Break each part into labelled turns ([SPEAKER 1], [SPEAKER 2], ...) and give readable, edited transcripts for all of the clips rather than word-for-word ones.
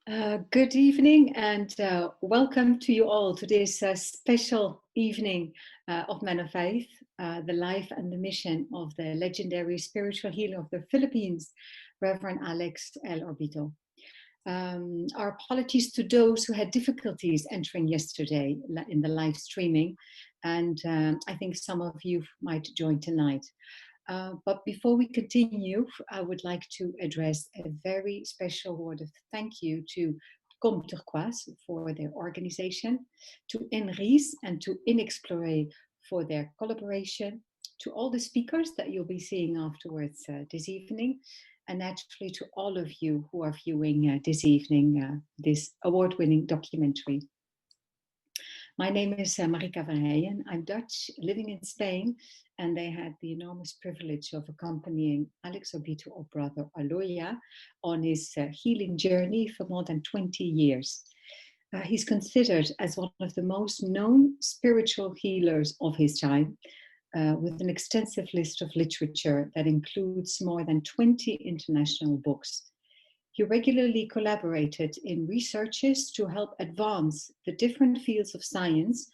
[SPEAKER 1] Good evening and welcome to you all to this special evening of Men of Faith, the life and the mission of the legendary spiritual healer of the Philippines, Reverend Alex El Orbito. Our apologies to those who had difficulties entering yesterday in the live streaming, and I think some of you might join tonight. But before we continue, I would like to address a very special word of thank you to Comme Turquoise for their organization, to Enris and to Inexplore for their collaboration, to all the speakers that you'll be seeing afterwards this evening, and naturally to all of you who are viewing this evening this award-winning documentary. My name is Marika van Heijen. I'm Dutch, living in Spain, and they had the enormous privilege of accompanying Alex Orbito, or Brother Aloya, on his healing journey for more than 20 years. He's considered as one of the most known spiritual healers of his time, with an extensive list of literature that includes more than 20 international books. He regularly collaborated in researches to help advance the different fields of science,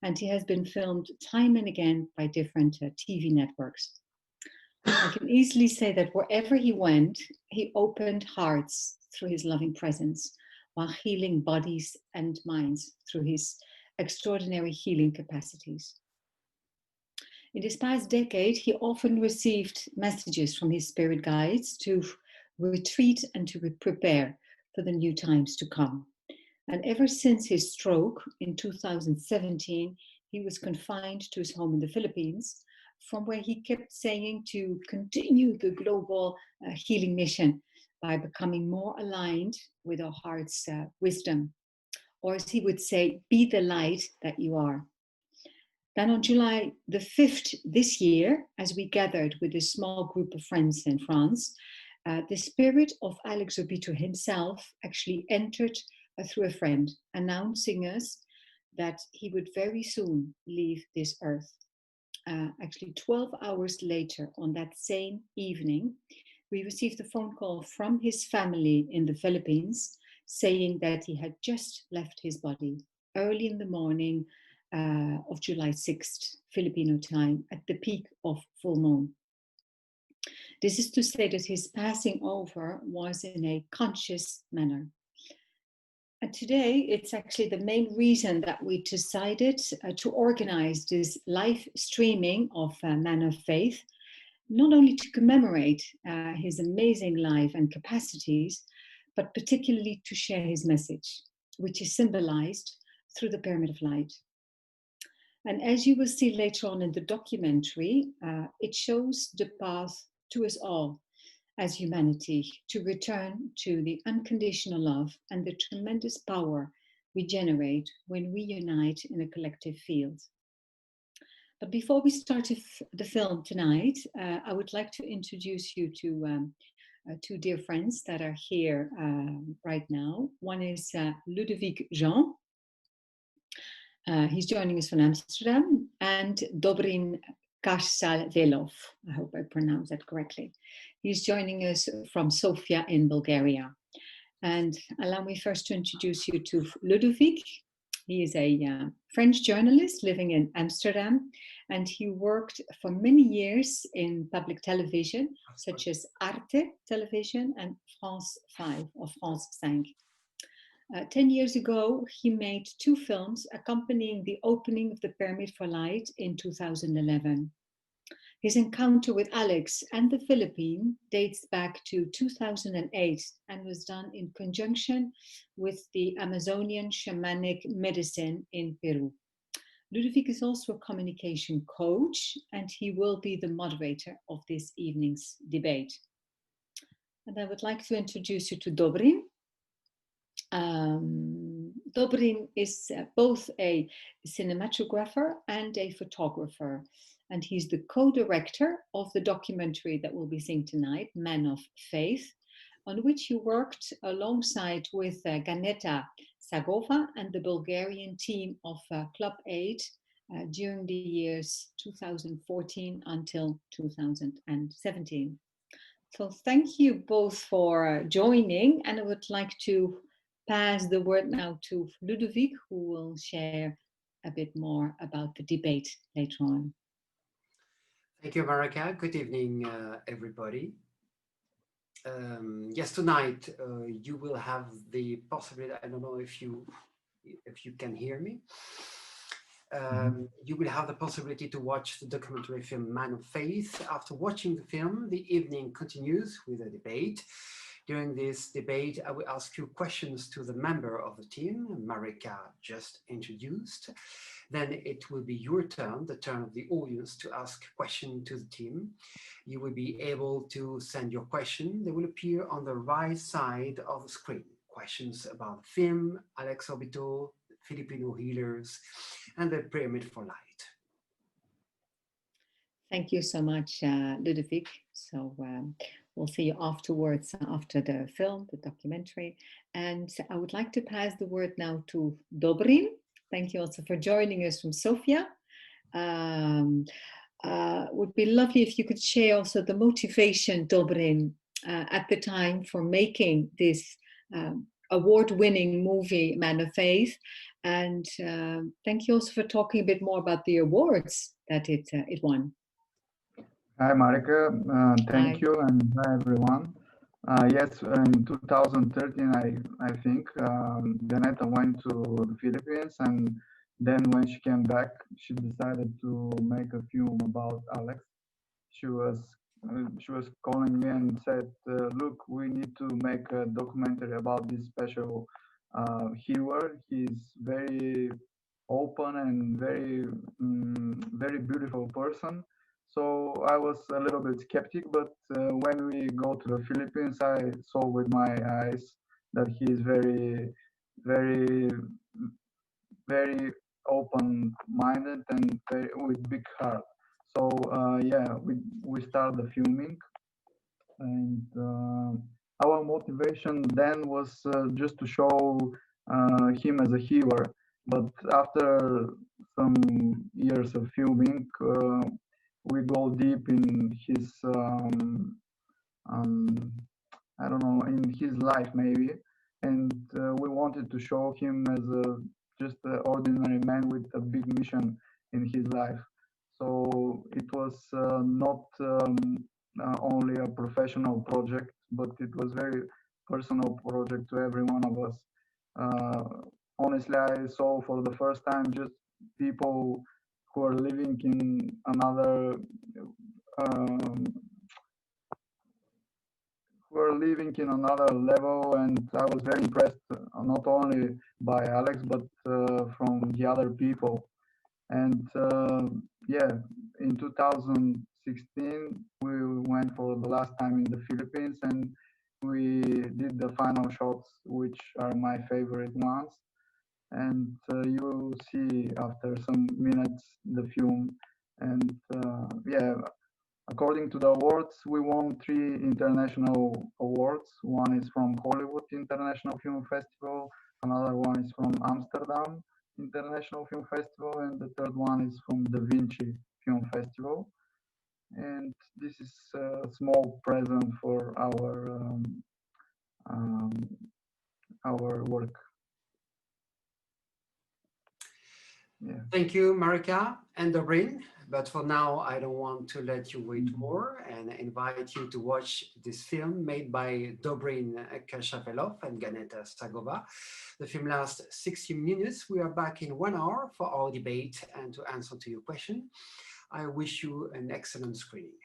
[SPEAKER 1] and he has been filmed time and again by different TV networks. I can easily say that wherever he went, he opened hearts through his loving presence, while healing bodies and minds through his extraordinary healing capacities. In this past decade, he often received messages from his spirit guides to retreat and to prepare for the new times to come. And ever since his stroke in 2017, he was confined to his home in the Philippines, from where he kept saying to continue the global healing mission by becoming more aligned with our heart's wisdom. Or as he would say, be the light that you are. Then on July the 5th this year, as we gathered with a small group of friends in France, the spirit of Alex Orbito himself actually entered through a friend, announcing us that he would very soon leave this earth. Actually, 12 hours later, on that same evening, we received a phone call from his family in the Philippines saying that he had just left his body early in the morning of July 6th, Filipino time, at the peak of full moon. This is to say that his passing over was in a conscious manner. And today, it's actually the main reason that we decided to organize this live streaming of Man of Faith, not only to commemorate his amazing life and capacities, but particularly to share his message, which is symbolized through the Pyramid of Light. And as you will see later on in the documentary, it shows the path to us all as humanity to return to the unconditional love and the tremendous power we generate when we unite in a collective field. But before we start the film tonight, I would like to introduce you to two dear friends that are here right now. One is Ludovic Jean. He's joining us from Amsterdam, and Dobrin Kassalvelov. I hope I pronounced that correctly. He's joining us from Sofia in Bulgaria. And allow me first to introduce you to Ludovic. He is a French journalist living in Amsterdam, and he worked for many years in public television, such as Arte Television and France 5 or France 5. 10 years ago, he made two films accompanying the opening of the Pyramid for Light in 2011. His encounter with Alex and the Philippines dates back to 2008 and was done in conjunction with the Amazonian shamanic medicine in Peru. Ludovic is also a communication coach, and he will be the moderator of this evening's debate. And I would like to introduce you to Dobrin. Dobrin is both a cinematographer and a photographer, and he's the co-director of the documentary that we'll be seeing tonight, Man of Faith, on which he worked alongside with Ganeta Sagova and the Bulgarian team of Club 8 during the years 2014 until 2017. So thank you both for joining, and I would like to pass the word now to Ludovic, who will share a bit more about the debate later on.
[SPEAKER 2] Thank you, Marika. Good evening, everybody. Yes, tonight you will have the possibility. I don't know if you can hear me. You will have the possibility to watch the documentary film Man of Faith. After watching the film, the evening continues with a debate. During this debate, I will ask you questions to the member of the team, Marika just introduced. Then it will be your turn, the turn of the audience, to ask question to the team. You will be able to send your question. They will appear on the right side of the screen. Questions about the film, Alex Obito, Filipino healers, and the Pyramid for Light.
[SPEAKER 1] Thank you so much, Ludovic. So we'll see you afterwards, after the film, the documentary. And I would like to pass the word now to Dobrin. Thank you also for joining us from Sofia. Would be lovely if you could share also the motivation, Dobrin, at the time for making this award-winning movie, Man of Faith. And thank you also for talking a bit more about the awards that it won.
[SPEAKER 3] Hi, Marika. Thank
[SPEAKER 1] Hi.
[SPEAKER 3] you, and hi, everyone. Yes, in 2013, I think, Janetta went to the Philippines, and then when she came back, she decided to make a film about Alex. She was calling me and said, "Look, we need to make a documentary about this special hero. He's very open and very beautiful person." So I was a little bit skeptic, but when we go to the Philippines, I saw with my eyes that he is very, very open-minded and with big heart. So yeah, we started the filming, and our motivation then was just to show him as a hero. But after some years of filming, we go deep in his um, I don't know, in his life maybe, and we wanted to show him as a just an ordinary man with a big mission in his life. So it was not only a professional project, but it was very personal project to every one of us. Uh, Honestly, I saw for the first time just people who are living in another um, were living in another level, and I was very impressed, not only by Alex but from the other people. And yeah, in 2016 we went for the last time in the Philippines, and we did the final shots, which are my favorite ones. And you will see after some minutes the film. And yeah, according to the awards, we won 3 international awards. One is from Hollywood International Film Festival, another one is from Amsterdam International Film Festival, and the third one is from Da Vinci Film Festival. And this is a small present for um, our work. Yeah.
[SPEAKER 2] Thank you, Marika and Dobrin. But for now, I don't want to let you wait more and invite you to watch this film made by Dobrin Kashavelov and Ganeta Sagova. The film lasts 60 minutes. We are back in 1 hour for our debate and to answer to your question. I wish you an excellent screening.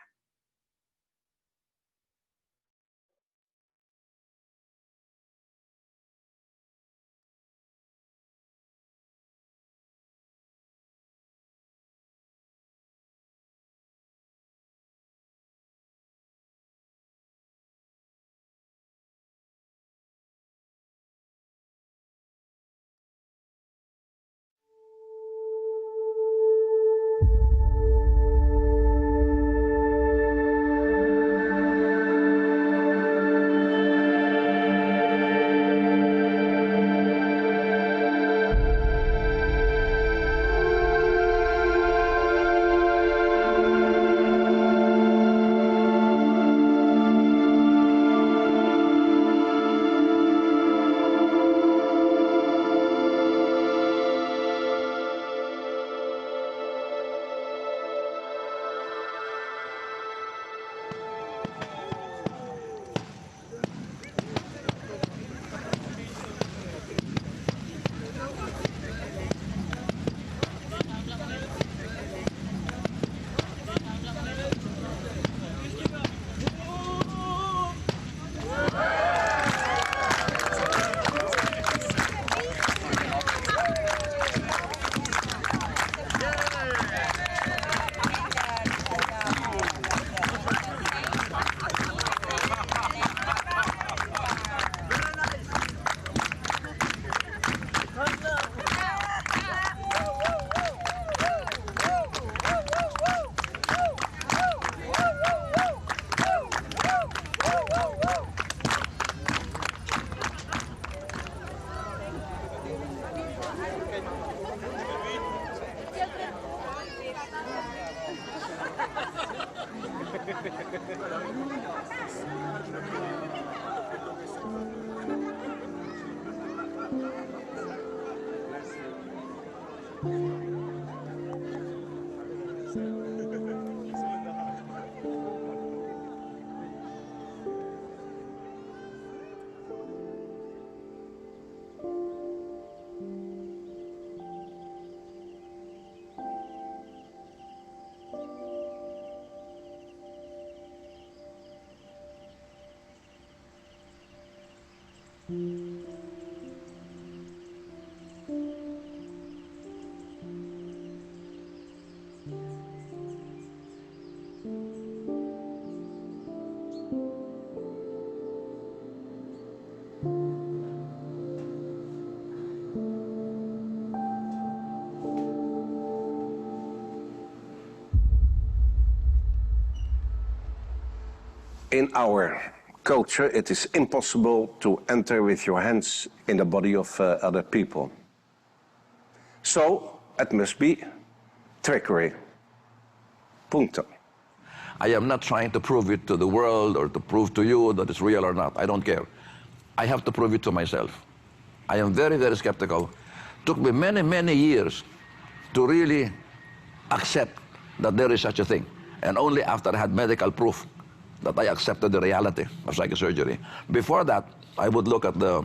[SPEAKER 4] In our culture, it is impossible to enter with your hands in the body of other people. So, it must be trickery. Punto.
[SPEAKER 5] I am not trying to prove it to the world or to prove to you that it's real or not. I don't care. I have to prove it to myself. I am very, very skeptical. Took me many, many years to really accept that there is such a thing. And only after I had medical proof that I accepted the reality of psychosurgery. Before that, I would look at the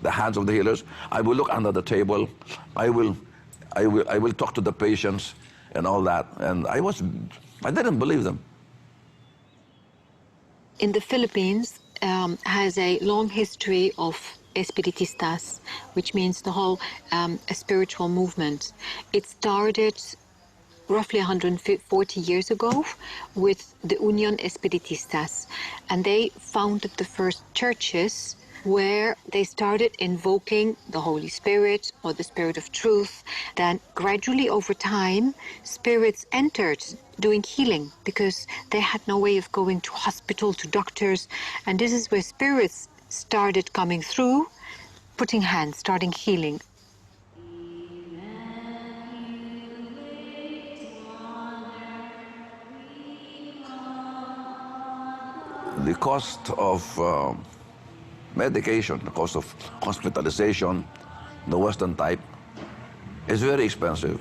[SPEAKER 5] hands of the healers. I will look under the table. I will talk to the patients and all that. And I didn't believe them.
[SPEAKER 6] In the Philippines, has a long history of espiritistas, which means the whole spiritual movement. It started roughly 140 years ago with the Unión Espiritistas, and they founded the first churches where they started invoking the Holy Spirit or the Spirit of Truth. Then gradually over time, spirits entered doing healing because they had no way of going to hospital, to doctors, and this is where spirits started coming through, putting hands, starting healing.
[SPEAKER 5] The cost of medication, the cost of hospitalization, the Western type, is very expensive.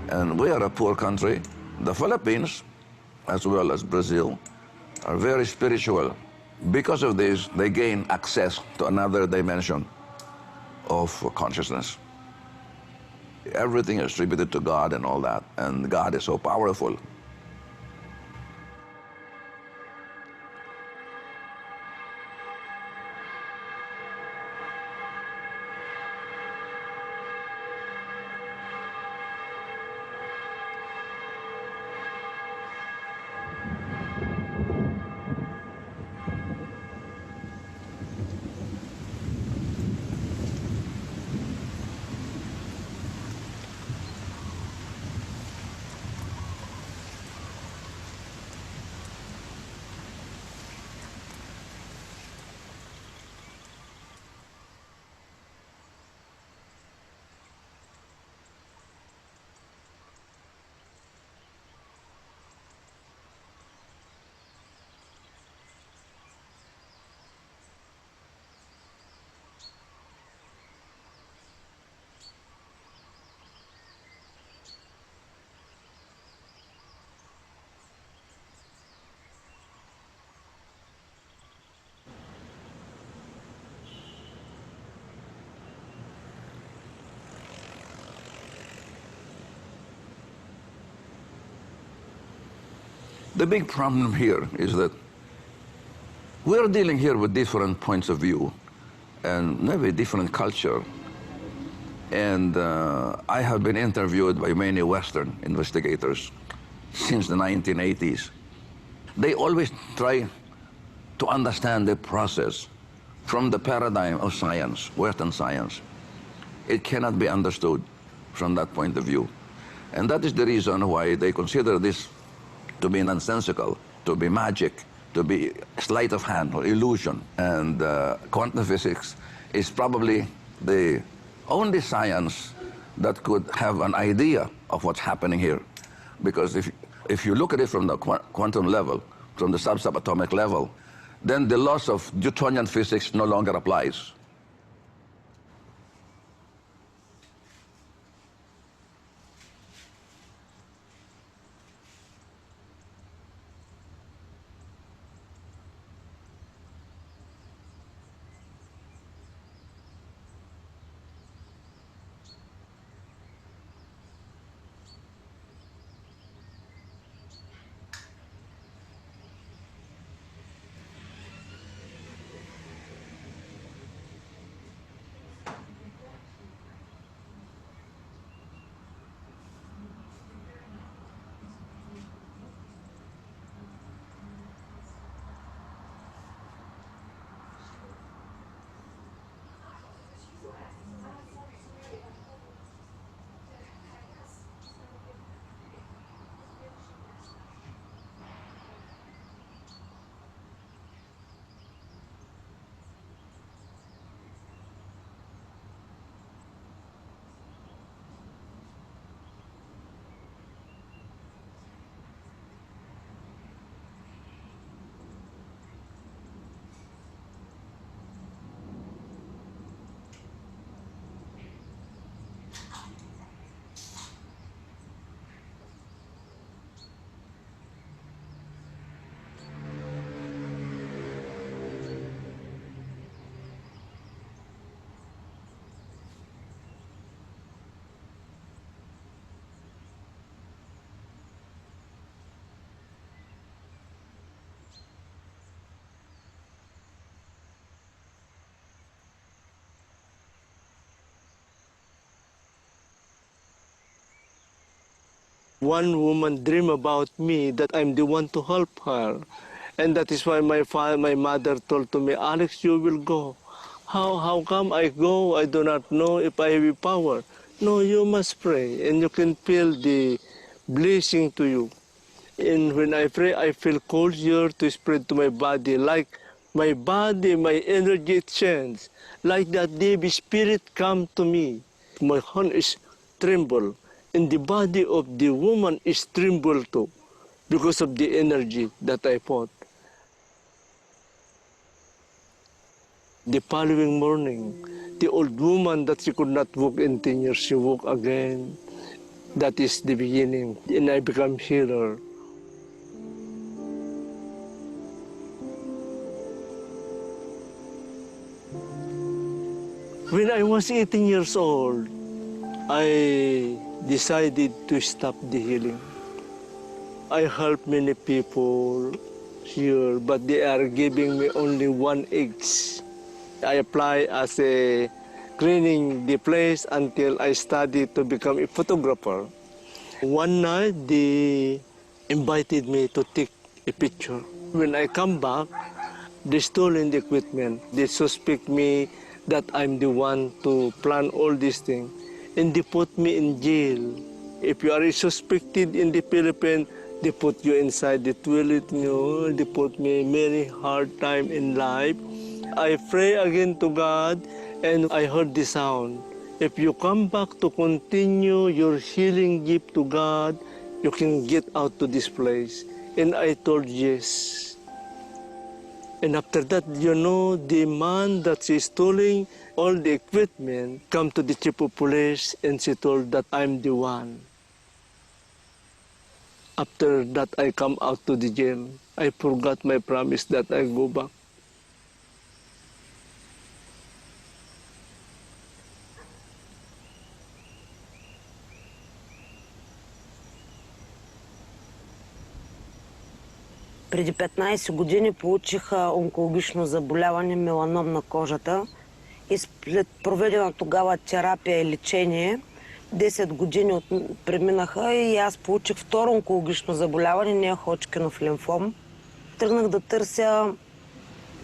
[SPEAKER 5] And we are a poor country. The Philippines, as well as Brazil, are very spiritual. Because of this, they gain access to another dimension of consciousness. Everything is attributed to God and all that, and God is so powerful. The big problem here is that we're dealing here with different points of view and maybe different culture. And I have been interviewed by many Western investigators since the 1980s. They always try to understand the process from the paradigm of science, Western science. It cannot be understood from that point of view. And that is the reason why they consider this to be nonsensical, to be magic, to be sleight of hand or illusion. And quantum physics is probably the only science that could have an idea of what's happening here. Because if you look at it from the quantum level, from the subatomic level, then the laws of Newtonian physics no longer applies.
[SPEAKER 7] One woman dreamed about me that I'm the one to help her. And that is why my mother told to me, Alex, you will go. How come I go? I do not know if I have power. No, you must pray and you can feel the blessing to you. And when I pray, I feel cold here to spread to my body, like my body, my energy change. Like that Devi spirit come to me. My hand is tremble, and the body of the woman is tremble too, because of the energy that I put. The following morning, the old woman that she could not walk in 10 years, she walk again. That is the beginning, and I become healer. When I was 18 years old, I decided to stop the healing. I help many people here, but they are giving me only 1 egg. I apply as a cleaning the place until I studied to become a photographer. One night, they invited me to take a picture. When I come back, they stolen the equipment. They suspect me that I'm the one to plan all these things. And they put me in jail. If you are suspected in the Philippines, they put you inside the toilet. They put me very hard time in life. I pray again to God, and I heard the sound. If you come back to continue your healing gift to God, you can get out to this place. And I told yes. And after that, the man that she's stealing all the equipment come to the chief of police, and she told that I'm the one. After that, I come out to the jail. I forgot my promise that I go back.
[SPEAKER 8] Преди 15 години получих онкологично заболяване, меланом на кожата. И след проведена тогава терапия и лечение, 10 години преминаха и аз получих второ онкологично заболяване, не-Ходжкинов лимфом. Тръгнах да търся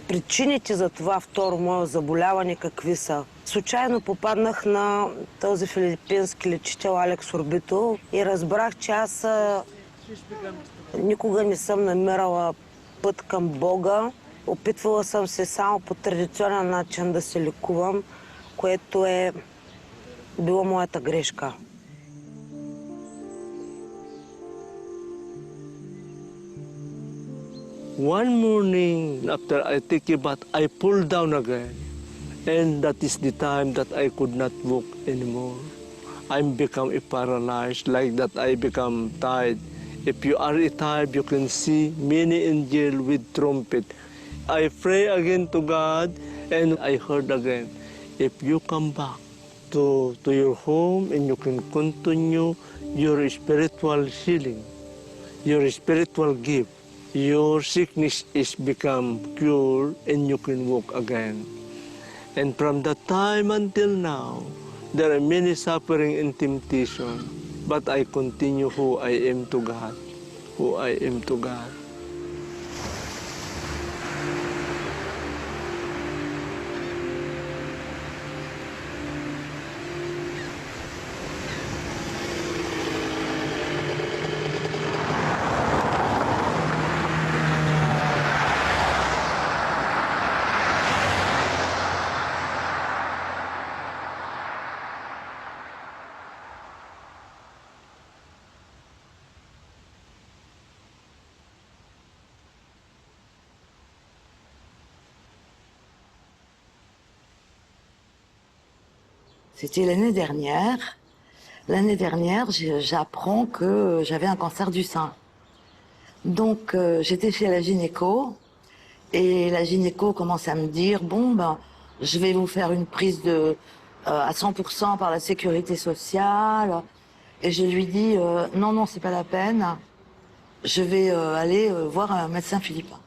[SPEAKER 8] причините за това второ мое заболяване, какви са. Случайно попаднах на този филипински лечител Алекс Орбито и разбрах, че аз никога не съм намирала път към Бога. Опитвала съм се само по традиционен начин да се лекувам, което е било моята грешка.
[SPEAKER 7] One morning, after I take a bath, I pull down again. And that is the time that I could not walk anymore. I become paralyzed, like that I become tired. If you are tired, you can see many angels with trumpet. I pray again to God, and I heard again, if you come back to your home and you can continue your spiritual healing, your spiritual gift, your sickness is become cured and you can walk again. And from that time until now, there are many suffering and temptation, but I continue who I am to God, who I am to God.
[SPEAKER 9] C'était l'année dernière. L'année dernière, j'apprends que j'avais un cancer du sein. Donc, j'étais chez la gynéco et la gynéco commence à me dire, bon, ben, je vais vous faire une prise à 100% par la sécurité sociale. Et je lui dis, non, non, c'est pas la peine. Je vais aller voir un médecin philippin.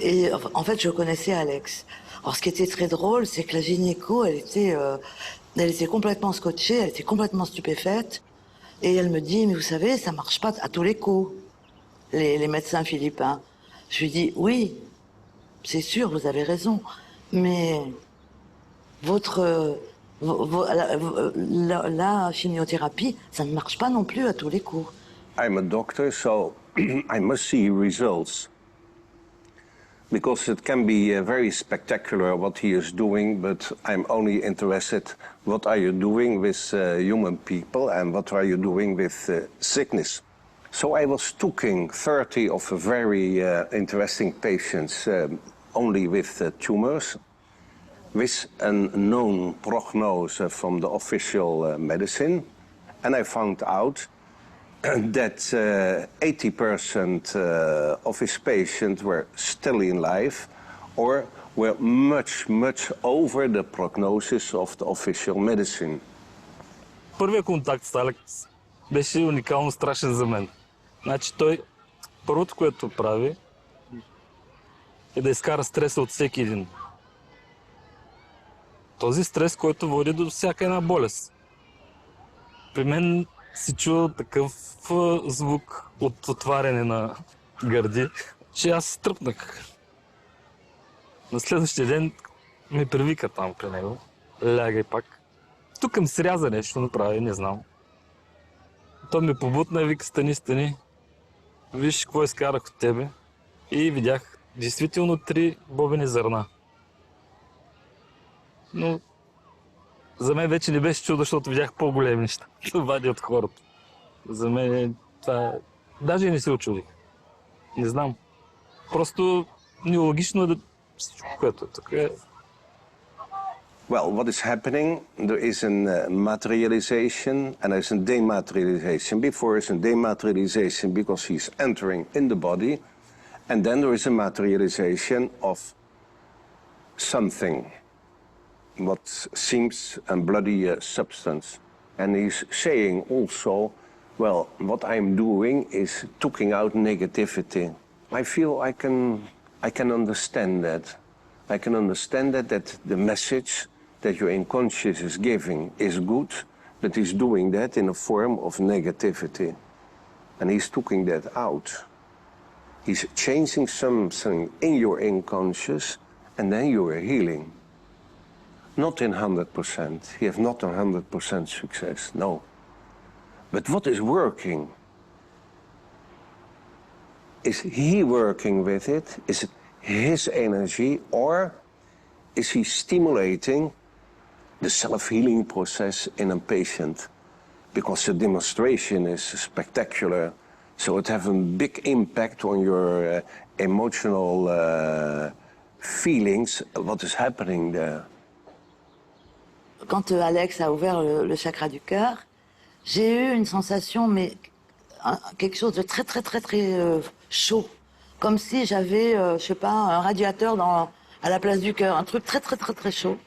[SPEAKER 9] Et en fait, je connaissais Alex. Alors, ce qui était très drôle, c'est que la gynéco, elle était complètement scotchée, elle était complètement stupéfaite. Et elle me dit, mais vous savez, ça marche pas à tous les coups, les médecins philippins. Je lui dis, oui, c'est sûr, vous avez raison, mais la chimiothérapie, ça ne marche pas non plus à tous les coups.
[SPEAKER 4] I'm a doctor, so I must see results. Because it can be very spectacular what he is doing, but I'm only interested what are you doing with human people and what are you doing with sickness. So I was taking 30 of very interesting patients only with tumors, with a known prognosis from the official medicine, and I found out that 80% of his patients were still in life or were much, much over the prognosis of the official medicine.
[SPEAKER 10] Първият контакт с Алекс беше уникално страшен за мен. Значи той, първото, което прави, е да изкара стреса от всеки един. Този стрес, който води до всяка една болест. При мен си чува такъв звук от отваряне на гърди, че аз се тръпнах. На следващия ден ме привика там при него. Лягай пак. Тук ми сряза нещо направи, не знам. Той ме побутна и вика, стани. Виж какво изкарах от тебе. И видях действително 3 бобени зърна. Но за мен вече не беше чудо, защото видях по-големи неща. Вади от хората. За мен това... Даже не се очудих. Не знам. Просто нелогично е да... Всичко, което е тук е...
[SPEAKER 4] Well, what is happening, there is a materialization and there is a dematerialization. Before is a dematerialization because he's entering in the body, and then there is a materialization of something, what seems a bloody substance. And he's saying also, well, what I'm doing is taking out negativity. I feel I can understand that. I can understand that the message that your unconscious is giving is good, but he's doing that in a form of negativity. And he's taking that out. He's changing something in your unconscious, and then you are healing. Not in 100%. You have not 100% success, no. But what is working? Is he working with it? Is it his energy, or is he stimulating the self-healing process in a patient? Because the demonstration is spectacular, so it has a big impact on your emotional feelings, what is happening there.
[SPEAKER 9] Quand Alex a ouvert le chakra du cœur, j'ai eu une sensation, mais quelque chose de très, très, très, très chaud. Comme si j'avais, je sais pas, un radiateur à la place du cœur, un truc très, très, très, très chaud.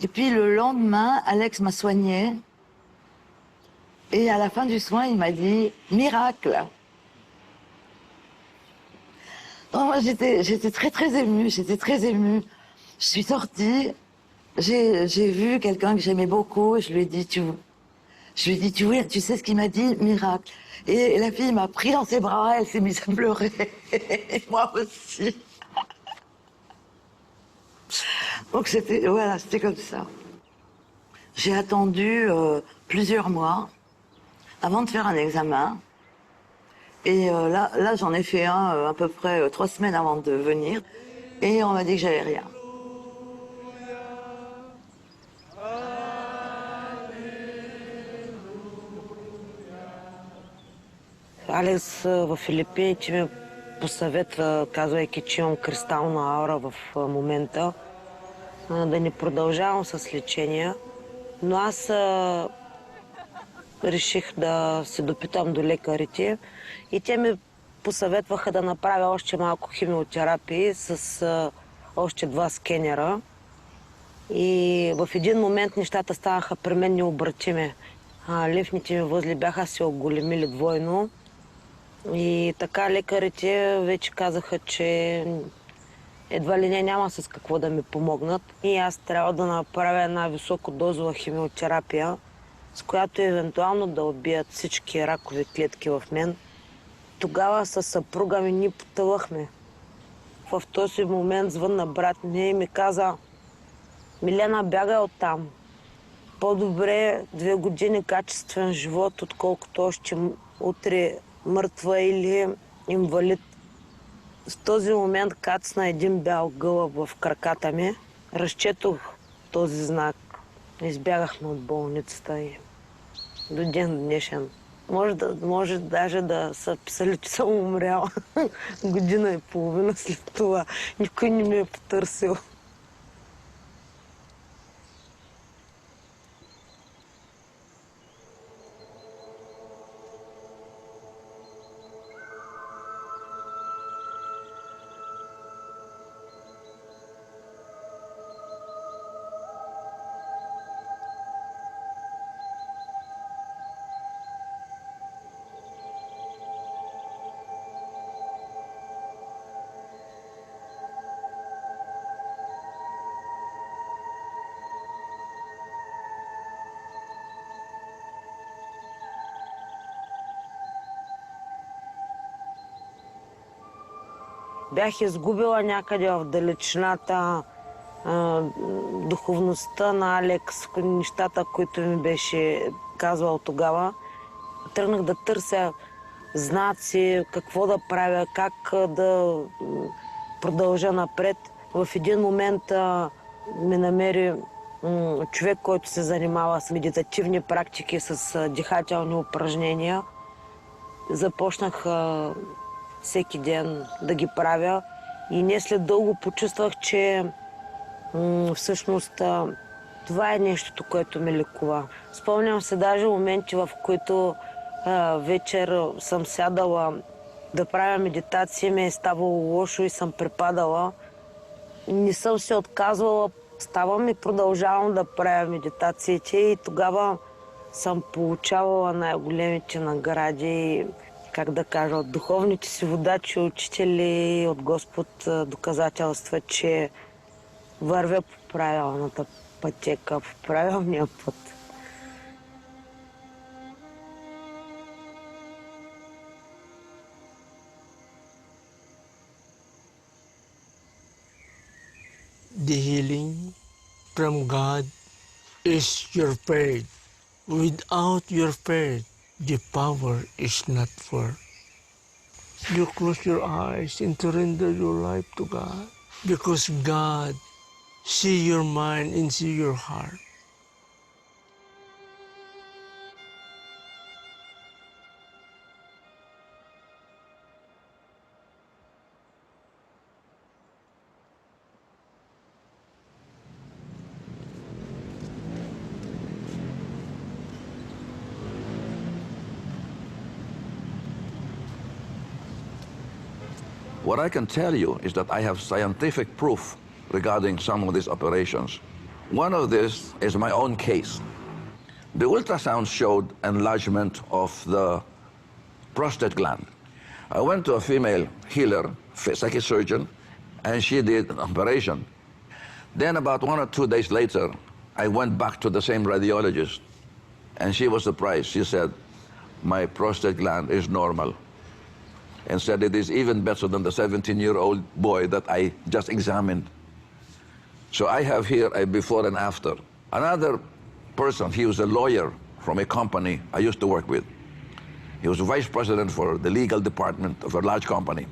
[SPEAKER 9] Et puis le lendemain, Alex m'a soigné. Et à la fin du soin, il m'a dit « Miracle !» Donc moi, j'étais très, très émue, Je suis sortie, j'ai vu quelqu'un que j'aimais beaucoup, je lui ai dit tu sais ce qu'il m'a dit? Miracle. Et la fille m'a pris dans ses bras, elle s'est mise à pleurer. Et moi aussi. Donc c'était comme ça. J'ai attendu plusieurs mois avant de faire un examen. Et là j'en ai fait un à peu près 3 semaines avant de venir. Et on m'a dit que j'avais rien.
[SPEAKER 8] Алекс в Филипините ме посъветва, казвайки, че имам кристална аура в момента, да не продължавам с лечения. Но аз реших да се допитам до лекарите и те ми посъветваха да направя още малко химиотерапии с още 2 скенера. И в един момент нещата станаха при мен необратими. Лимфните ми възли бяха се оголемили двойно. И така лекарите вече казаха, че едва ли няма с какво да ми помогнат. И аз трябва да направя една високодозова химиотерапия, с която евентуално да убият всички ракови клетки в мен. Тогава със съпруга ми ни потъвахме. В този момент звънна брат ми и ми каза: Милена, бягай оттам. По-добре 2 години качествен живот, отколкото още утре мъртва или инвалид. В този момент кацна един бял гълъб в краката ми. Разчетох този знак. Избягахме от болницата и до ден днешен. Може даже да са писали, че съм умряла. Година и половина след това. Никой не ме е потърсил. Бях изгубила някъде в далечината духовността на Алекс, нещата, които ми беше казвал тогава. Тръгнах да търся знаци, какво да правя, как да продължа напред. В един момент ме намери човек, който се занимава с медитативни практики, с дихателни упражнения. Започнах всеки ден да ги правя и не след дълго почувствах, че всъщност това е нещото, което ме лекува. Спомням се даже моменти, в които вечер съм сядала да правя медитация, ми е ставало лошо и съм препадала. Не съм се отказвала, ставам и продължавам да правя медитациите и тогава съм получавала най-големите награди, как да кажа, от духовните си водачи, учители, от Господ доказателства, че вървя по правилната пътека, по правилния път.
[SPEAKER 7] The healing from God is your faith. Without your faith, the power is not for. You close your eyes and surrender your life to God, because God see your mind and see your heart.
[SPEAKER 5] What I can tell you is that I have scientific proof regarding some of these operations. One of this is my own case. The ultrasound showed enlargement of the prostate gland. I went to a female healer, psychic surgeon, and she did an operation. Then about 1 or 2 days later, I went back to the same radiologist, and she was surprised. She said, my prostate gland is normal, and said it is even better than the 17-year-old boy that I just examined. So I have here a before and after. Another person, he was a lawyer from a company I used to work with. He was vice president for the legal department of a large company.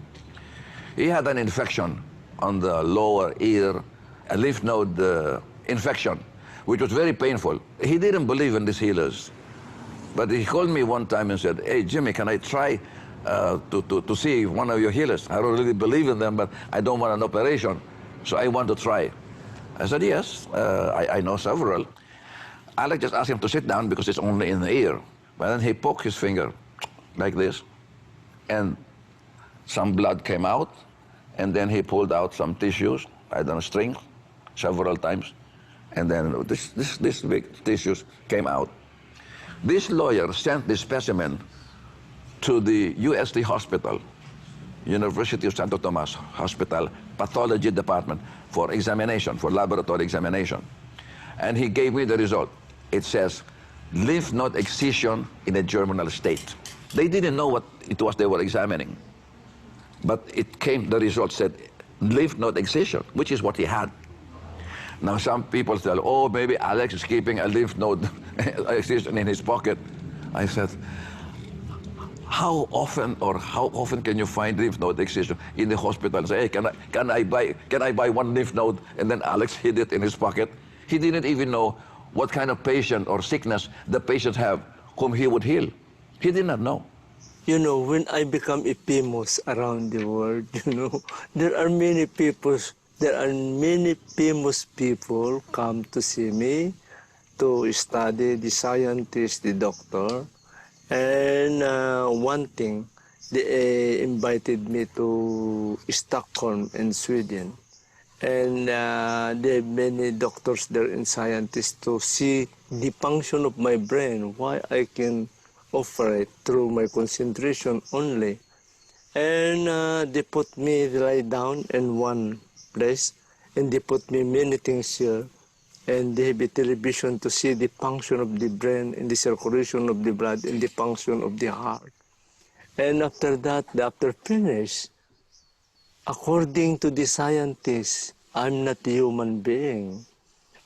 [SPEAKER 5] He had an infection on the lower ear, a lymph node infection, which was very painful. He didn't believe in these healers. But he called me one time and said, hey, Jimmy, can I try to see one of your healers? I don't really believe in them, but I don't want an operation, so I want to try. I said, yes, I know several. Alex just asked him to sit down because it's only in the ear. But then he poked his finger like this, and some blood came out, and then he pulled out some tissues, I don't know, string, several times, and then this big tissues came out. This lawyer sent this specimen to the UST hospital, University of Santo Tomas Hospital, pathology department for examination, for laboratory examination. And he gave me the result. It says, lymph node excision in a germinal state. They didn't know what it was they were examining. But it came, the result said lymph node excision, which is what he had. Now some people tell, oh, maybe Alex is keeping a lymph node excision in his pocket. I said, how often can you find lymph node excision in the hospital and say, hey, can I buy one lymph node? And then Alex hid it in his pocket. He didn't even know what kind of patient or sickness the patient have whom he would heal. He did not know.
[SPEAKER 7] You know, when I become famous around the world, you know, there are many famous people come to see me to study, the scientist, the doctor. And one thing, they invited me to Stockholm in Sweden. And there are many doctors there and scientists to see the function of my brain, why I can operate through my concentration only. And they put me lie down in one place, and they put me many things here. And they have a television to see the function of the brain and the circulation of the blood and the function of the heart. And after that, after finish, according to the scientists, I'm not a human being.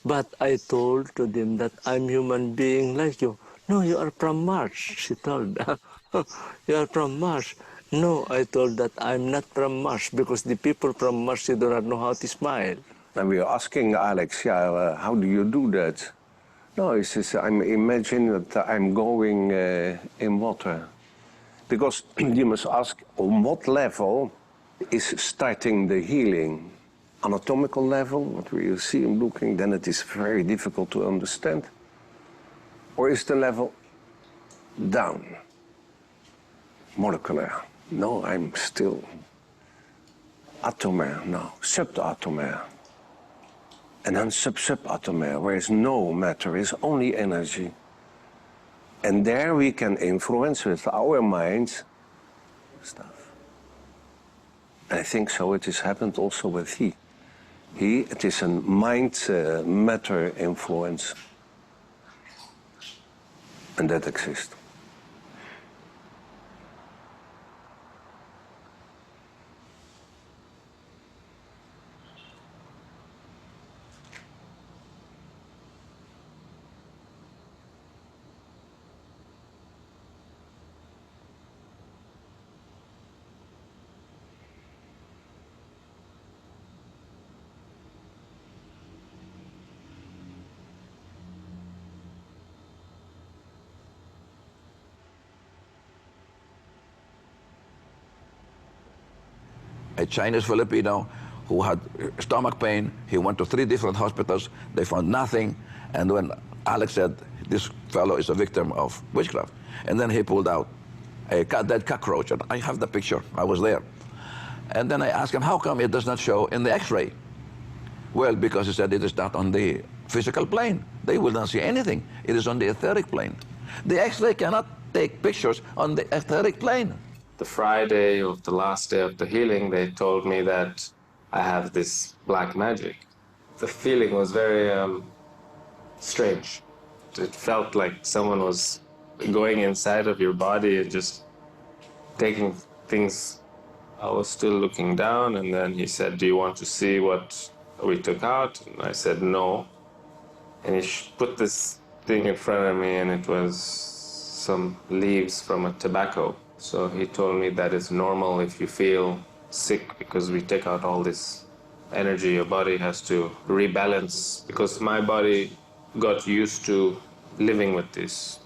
[SPEAKER 7] But I told to them that I'm human being like you. No, you are from Mars, she told. You are from Mars. No, I told that I'm not from Mars because the people from Mars, they do not know how to smile.
[SPEAKER 4] And we are asking Alex, how do you do that? No, he says, I'm imagining that I'm going in water. Because you must ask, on what level is starting the healing? Anatomical level, what we see him looking, then it is very difficult to understand. Or is the level down? Molecular. No, I'm still atomaire, no, subatomaire. And then subatomaire, where is no matter, is only energy. And there we can influence with our minds stuff. And I think so it has happened also with he. It is a mind-matter influence. And that exists.
[SPEAKER 5] A Chinese Filipino who had stomach pain. He went to 3 different hospitals. They found nothing. And when Alex said, this fellow is a victim of witchcraft, and then he pulled out a dead cockroach. And I have the picture. I was there. And then I asked him, how come it does not show in the X-ray? Well, because he said it is not on the physical plane. They will not see anything. It is on the etheric plane. The X-ray cannot take pictures on the etheric plane.
[SPEAKER 11] The Friday of the last day of the healing, they told me that I have this black magic. The feeling was very strange. It felt like someone was going inside of your body and just taking things. I was still looking down, and then he said, do you want to see what we took out? And I said, no. And he put this thing in front of me, and it was some leaves from a tobacco. So he told me that it's normal if you feel sick because we take out all this energy. Your body has to rebalance because my body got used to living with this.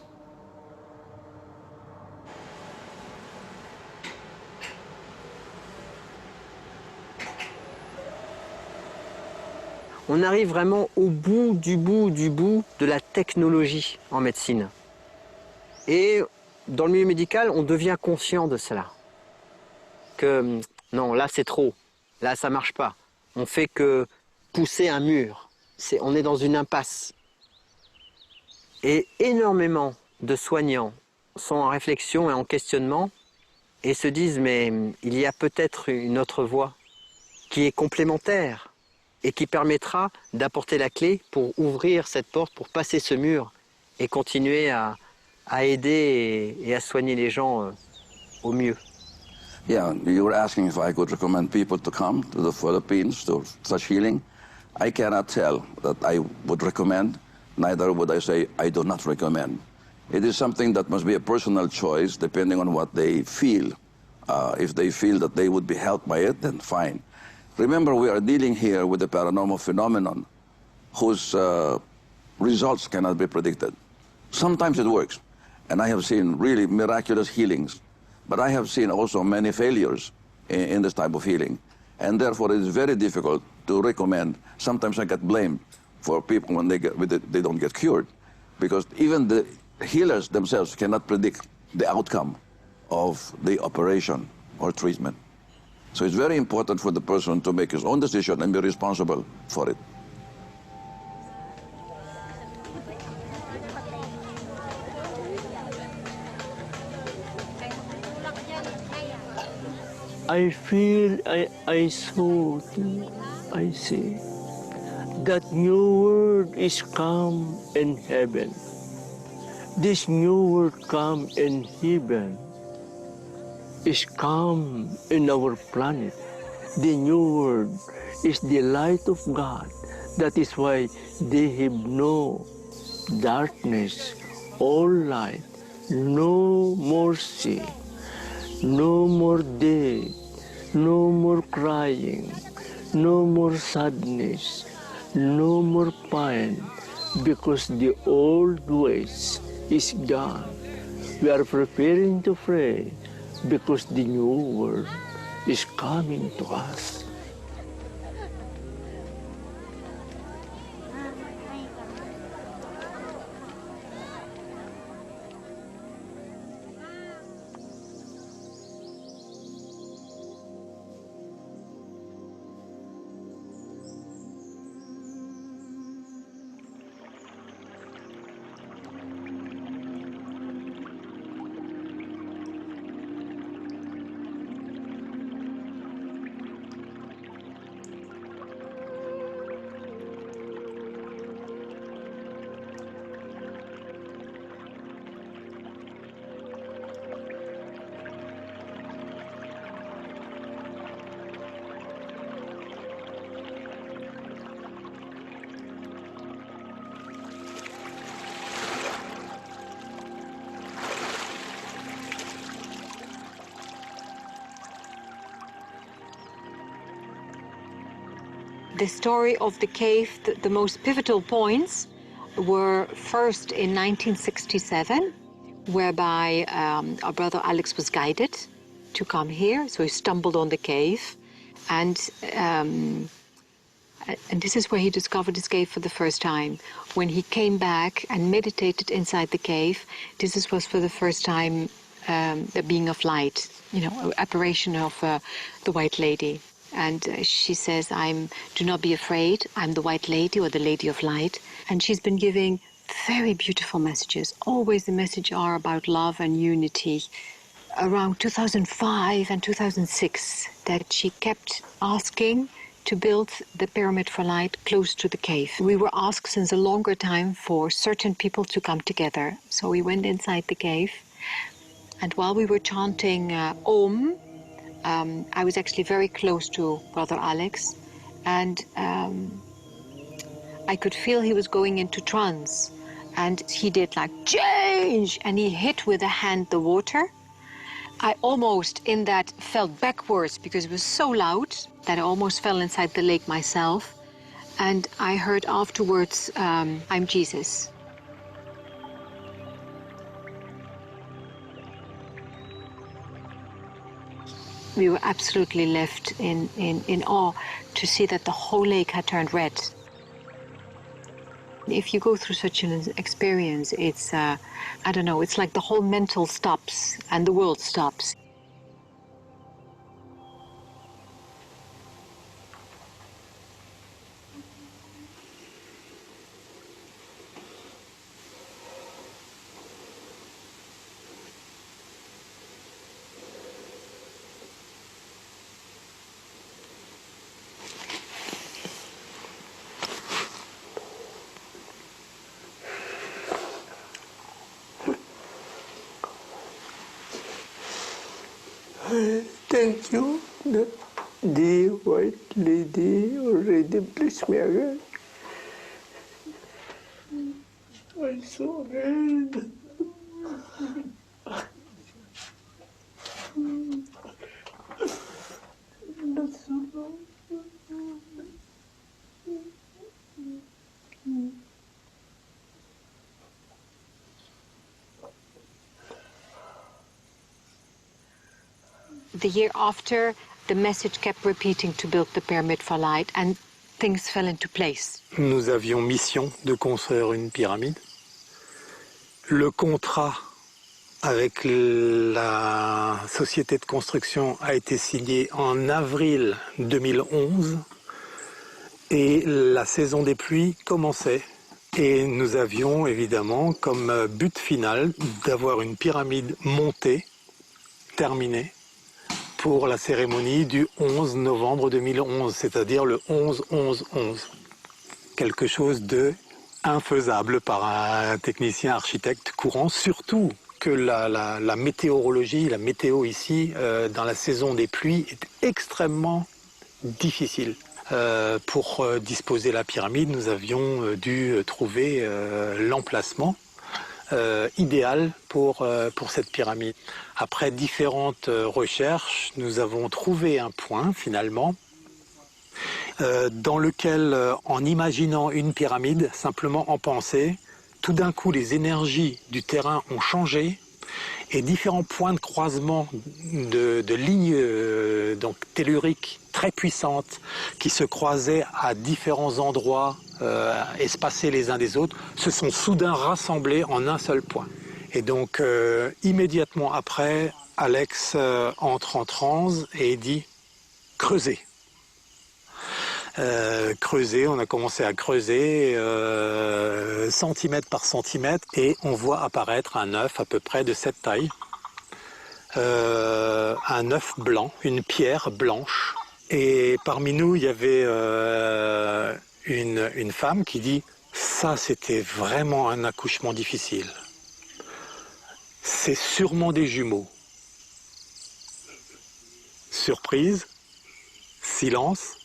[SPEAKER 12] On arrive vraiment au bout de la technologie en médecine. Et dans le milieu médical, on devient conscient de cela. Que non, là c'est trop, là ça marche pas. On fait que pousser un mur. On est dans une impasse. Et énormément de soignants sont en réflexion et en questionnement et se disent mais il y a peut-être une autre voie qui est complémentaire et qui permettra d'apporter la clé pour ouvrir cette porte, pour passer ce mur et continuer à aider et à soigner les gens au mieux.
[SPEAKER 5] Yeah, you were asking if I could recommend people to come to the Philippines to such healing. I cannot tell that I would recommend, neither would I say I do not recommend. It is something that must be a personal choice depending on what they feel. If they feel that they would be helped by it, then fine. Remember, we are dealing here with a paranormal phenomenon whose results cannot be predicted. Sometimes it works, and I have seen really miraculous healings, but I have seen also many failures in this type of healing, and therefore it is very difficult to recommend. Sometimes I get blamed for people when they don't get cured, because even the healers themselves cannot predict the outcome of the operation or treatment. So it's very important for the person to make his own decision and be responsible for it.
[SPEAKER 7] I feel, I saw, I see that new world is come in heaven. This new world come in heaven is come in our planet. The new world is the light of God. That is why they have no darkness, all light, no more sea, no more death, no more crying, no more sadness, no more pain, because the old ways is gone. We are preparing to pray because the new world is coming to us.
[SPEAKER 6] The story of the cave, the most pivotal points were first in 1967, whereby our brother Alex was guided to come here. So he stumbled on the cave, and this is where he discovered his cave for the first time. When he came back and meditated inside the cave, was for the first time the being of light, apparition of the White Lady. And she says, do not be afraid, I'm the White Lady, or the Lady of Light. And she's been giving very beautiful messages. Always the message are about love and unity. Around 2005 and 2006, that she kept asking to build the Pyramid for Light close to the cave. We were asked since a longer time for certain people to come together. So we went inside the cave, and while we were chanting Om, I was actually very close to Brother Alex, and I could feel he was going into trance, and he did like change, and he hit with a hand the water. I almost in that fell backwards because it was so loud that I almost fell inside the lake myself, and I heard afterwards, I'm Jesus. We were absolutely left in awe to see that the whole lake had turned red. If you go through such an experience, it's, I don't know, it's like the whole mental stops and the world stops.
[SPEAKER 7] Thank you. The white lady already blessed me again. I'm so red. That's so long.
[SPEAKER 6] The year after, the message kept repeating to build the pyramid for light, and things fell into place.
[SPEAKER 13] Nous avions mission de construire une pyramide. Le contrat avec la société de construction a été signé en avril 2011 et la saison des pluies commençait. Et nous avions évidemment comme but final d'avoir une pyramide montée, terminée, pour la cérémonie du 11 novembre 2011, c'est-à-dire le 11-11-11. Quelque chose de infaisable par un technicien architecte courant, surtout que la météorologie, la météo ici, dans la saison des pluies, est extrêmement difficile. Pour disposer la pyramide, nous avions dû trouver l'emplacement idéal pour cette pyramide. Après différentes recherches, nous avons trouvé un point finalement dans lequel, en imaginant une pyramide, simplement en pensée, tout d'un coup les énergies du terrain ont changé et différents points de croisement de lignes donc telluriques très puissantes qui se croisaient à différents endroits espacés les uns des autres se sont soudain rassemblés en un seul point. Et donc immédiatement après, Alex entre en transe et dit « creusez ». Creuser, on a commencé à creuser centimètre par centimètre et on voit apparaître un œuf à peu près de cette taille, un œuf blanc, une pierre blanche. Et parmi nous, il y avait une femme qui dit « ça, c'était vraiment un accouchement difficile. C'est sûrement des jumeaux. » Surprise, silence.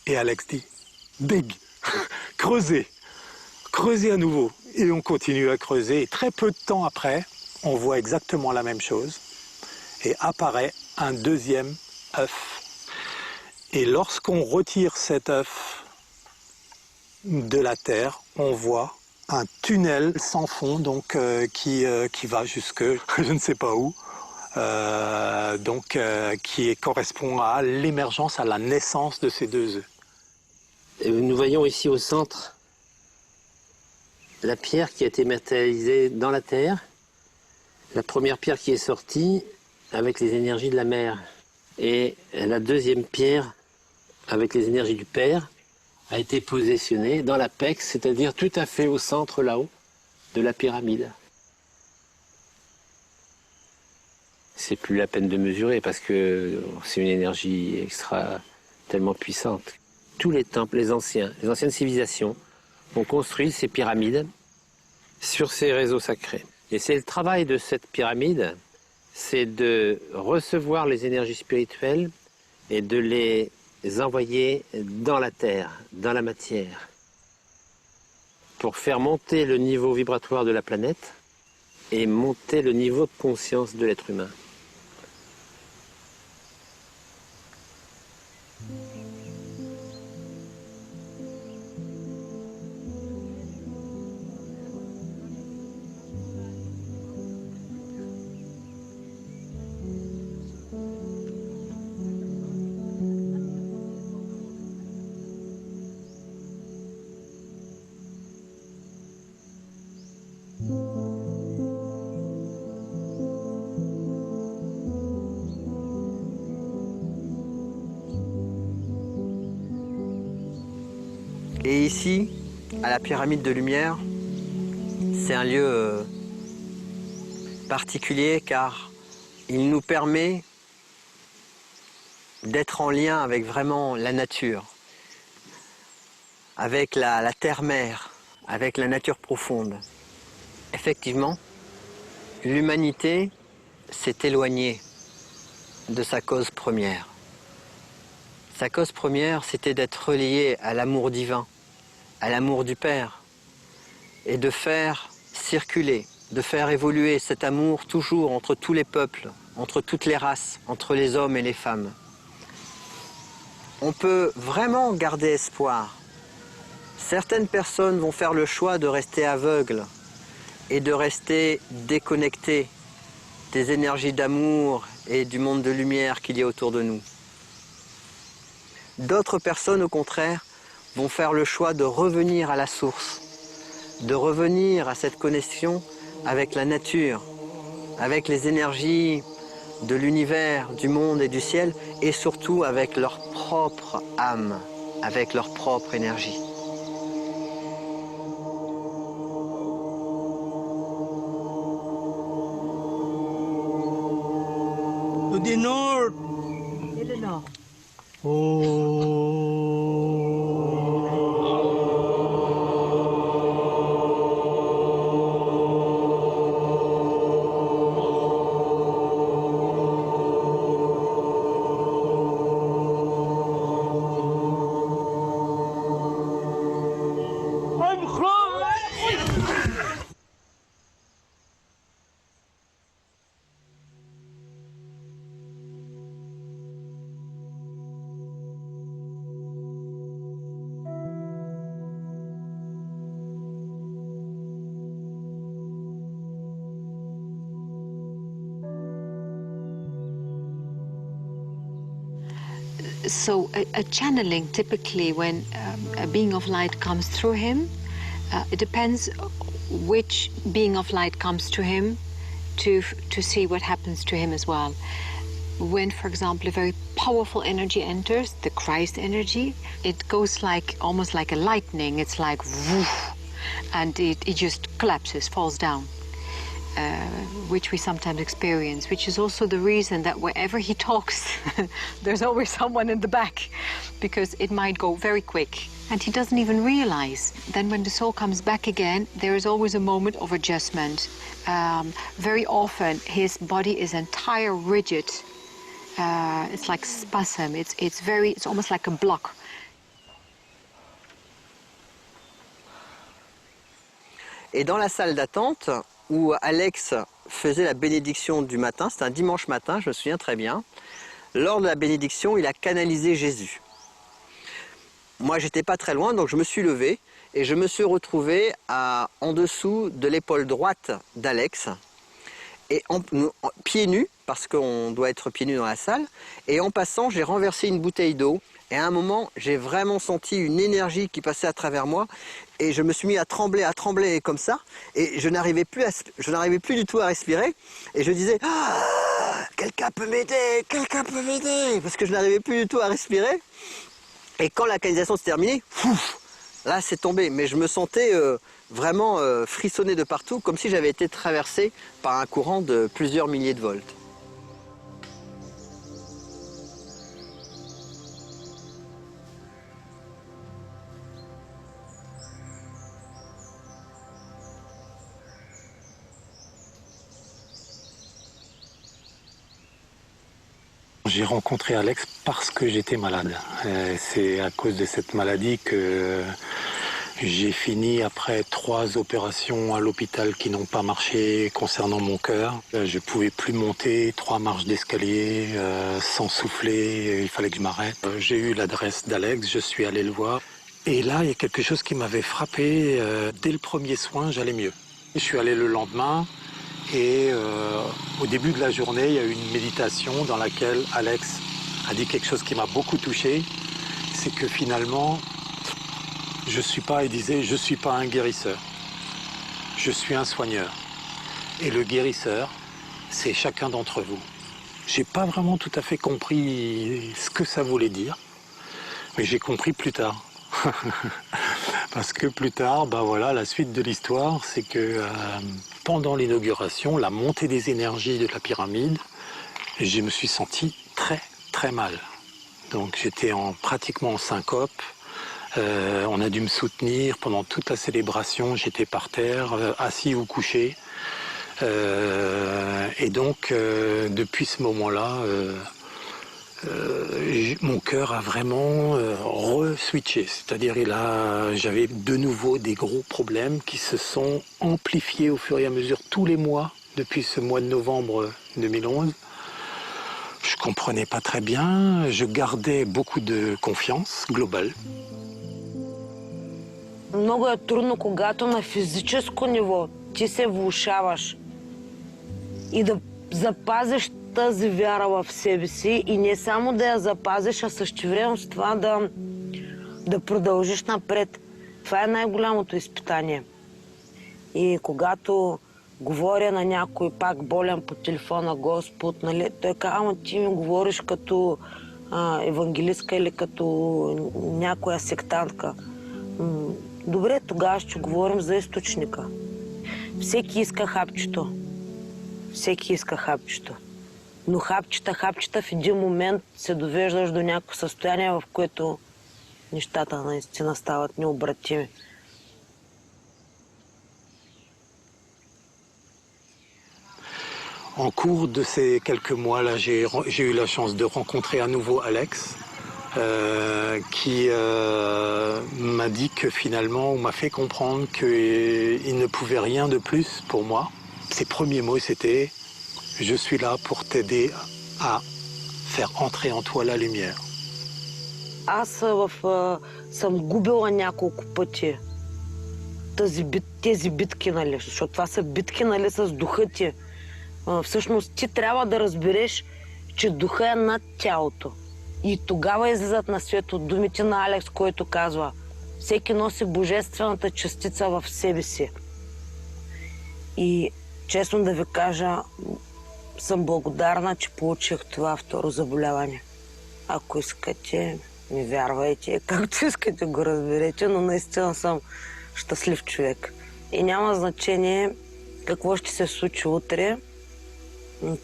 [SPEAKER 13] Et Alex dit « Big, creusez, creusez à nouveau ». Et on continue à creuser. Et très peu de temps après, on voit exactement la même chose. Et apparaît un deuxième œuf. Et lorsqu'on retire cet œuf de la terre, on voit un tunnel sans fond donc, qui va jusque je ne sais pas où. Qui correspond à l'émergence, à la naissance de ces deux œufs.
[SPEAKER 14] Nous voyons ici au centre la pierre qui a été matérialisée dans la terre, la première pierre qui est sortie avec les énergies de la mer, et la deuxième pierre avec les énergies du Père a été positionnée dans l'apex, c'est-à-dire tout à fait au centre là-haut de la pyramide. C'est plus la peine de mesurer parce que c'est une énergie tellement puissante. Tous les temples, les anciennes civilisations ont construit ces pyramides sur ces réseaux sacrés. Et c'est le travail de cette pyramide, c'est de recevoir les énergies spirituelles et de les envoyer dans la terre, dans la matière, pour faire monter le niveau vibratoire de la planète et monter le niveau de conscience de l'être humain.
[SPEAKER 12] Et ici, à la pyramide de lumière, c'est un lieu particulier car il nous permet d'être en lien avec vraiment la nature, avec la terre-mère, avec la nature profonde. Effectivement, l'humanité s'est éloignée de sa cause première. Sa cause première, c'était d'être relié à l'amour divin, à l'amour du Père, et de faire circuler, de faire évoluer cet amour toujours entre tous les peuples, entre toutes les races, entre les hommes et les femmes. On peut vraiment garder espoir. Certaines personnes vont faire le choix de rester aveugles et de rester déconnectées des énergies d'amour et du monde de lumière qu'il y a autour de nous. D'autres personnes, au contraire, vont faire le choix de revenir à la source, de revenir à cette connexion avec la nature, avec les énergies de l'univers, du monde et du ciel, et surtout avec leur propre âme, avec leur propre énergie.
[SPEAKER 7] Du nord.
[SPEAKER 9] Et le nord.
[SPEAKER 6] So a channeling, typically when a being of light comes through him, it depends which being of light comes to him to see what happens to him as well. When, for example, a very powerful energy enters, the Christ energy, it goes like almost like a lightning. It's like woof, and it just collapses, falls down. Which we sometimes experience, which is also the reason that wherever he talks, there's always someone in the back, because it might go very quick. And he doesn't even realize. Then when the soul comes back again, there is always a moment of adjustment. Very often, his body is entire rigid. It's like spasm. It's almost like a block.
[SPEAKER 12] Et dans la salle d'attente, où Alex faisait la bénédiction du matin, c'était un dimanche matin, je me souviens très bien. Lors de la bénédiction, il a canalisé Jésus. Moi, j'étais pas très loin, donc je me suis levé et je me suis retrouvé en dessous de l'épaule droite d'Alex, et pieds nus, parce qu'on doit être pieds nus dans la salle, et en passant, j'ai renversé une bouteille d'eau, et à un moment, j'ai vraiment senti une énergie qui passait à travers moi, et je me suis mis à trembler comme ça, et je n'arrivais plus du tout à respirer, et je disais « Quelqu'un peut m'aider, quelqu'un peut m'aider !» parce que je n'arrivais plus du tout à respirer. Et quand la canalisation s'est terminée, là c'est tombé, mais je me sentais vraiment frissonner de partout, comme si j'avais été traversé par un courant de plusieurs milliers de volts.
[SPEAKER 13] J'ai rencontré Alex parce que j'étais malade. C'est à cause de cette maladie que j'ai fini après 3 opérations à l'hôpital qui n'ont pas marché concernant mon cœur. Je ne pouvais plus monter 3 marches d'escalier sans souffler, il fallait que je m'arrête. J'ai eu l'adresse d'Alex, je suis allé le voir. Et là, il y a quelque chose qui m'avait frappé. Dès le premier soin, j'allais mieux. Je suis allé le lendemain. Et au début de la journée, il y a eu une méditation dans laquelle Alex a dit quelque chose qui m'a beaucoup touché. C'est que finalement, il disait, je ne suis pas un guérisseur. Je suis un soigneur. Et le guérisseur, c'est chacun d'entre vous. Je n'ai pas vraiment tout à fait compris ce que ça voulait dire, mais j'ai compris plus tard. Parce que plus tard, voilà, la suite de l'histoire, c'est que pendant l'inauguration, la montée des énergies de la pyramide, je me suis senti très très mal. Donc j'étais pratiquement en syncope. On a dû me soutenir pendant toute la célébration. J'étais par terre, assis ou couché. Et donc depuis ce moment-là, mon cœur a vraiment re-switché. C'est-à-dire j'avais de nouveau des gros problèmes qui se sont amplifiés au fur et à mesure tous les mois depuis ce mois de novembre 2011. Je comprenais pas très bien, je gardais beaucoup de confiance globale.
[SPEAKER 8] Много е трудно, когато на физическо ниво ти се влошаваш и да запазиш тази вяра в себе си и не само да я запазиш, а същевременно с това да продължиш напред. Това е най-голямото изпитание. И когато говоря на някой пак болен по телефона, Господ, нали, той казва, ама ти ми говориш като евангелистка или като някоя сектантка. Добре, тогава ще говорим за източника. Всеки иска хапчето. Всеки иска хапчето. Но хапчета в един момент се довеждаш до някакво състояние, в което нещата наистина стават необратими.
[SPEAKER 13] En cours de ces quelques mois-là, j'ai eu la chance de rencontrer à nouveau Alex, qui m'a dit que finalement, on m'a fait comprendre qu'il ne pouvait rien de plus pour moi. Ses premiers mots, c'était « Je suis là pour t'aider à faire entrer en toi la lumière ».
[SPEAKER 8] Аз съм губила няколко пъти тези битки, нали, защото това са битки, нали, с духа ти. Всъщност ти трябва да разбереш, че духа е над тялото. И тогава излизат на свето думите на Алекс, който казва: всеки носи божествената частица в себе си. И честно да ви кажа, съм благодарна, че получих това второ заболяване. Ако искате, ми вярвайте, както искате го разберете, но наистина съм щастлив човек. И няма значение какво ще се случи утре,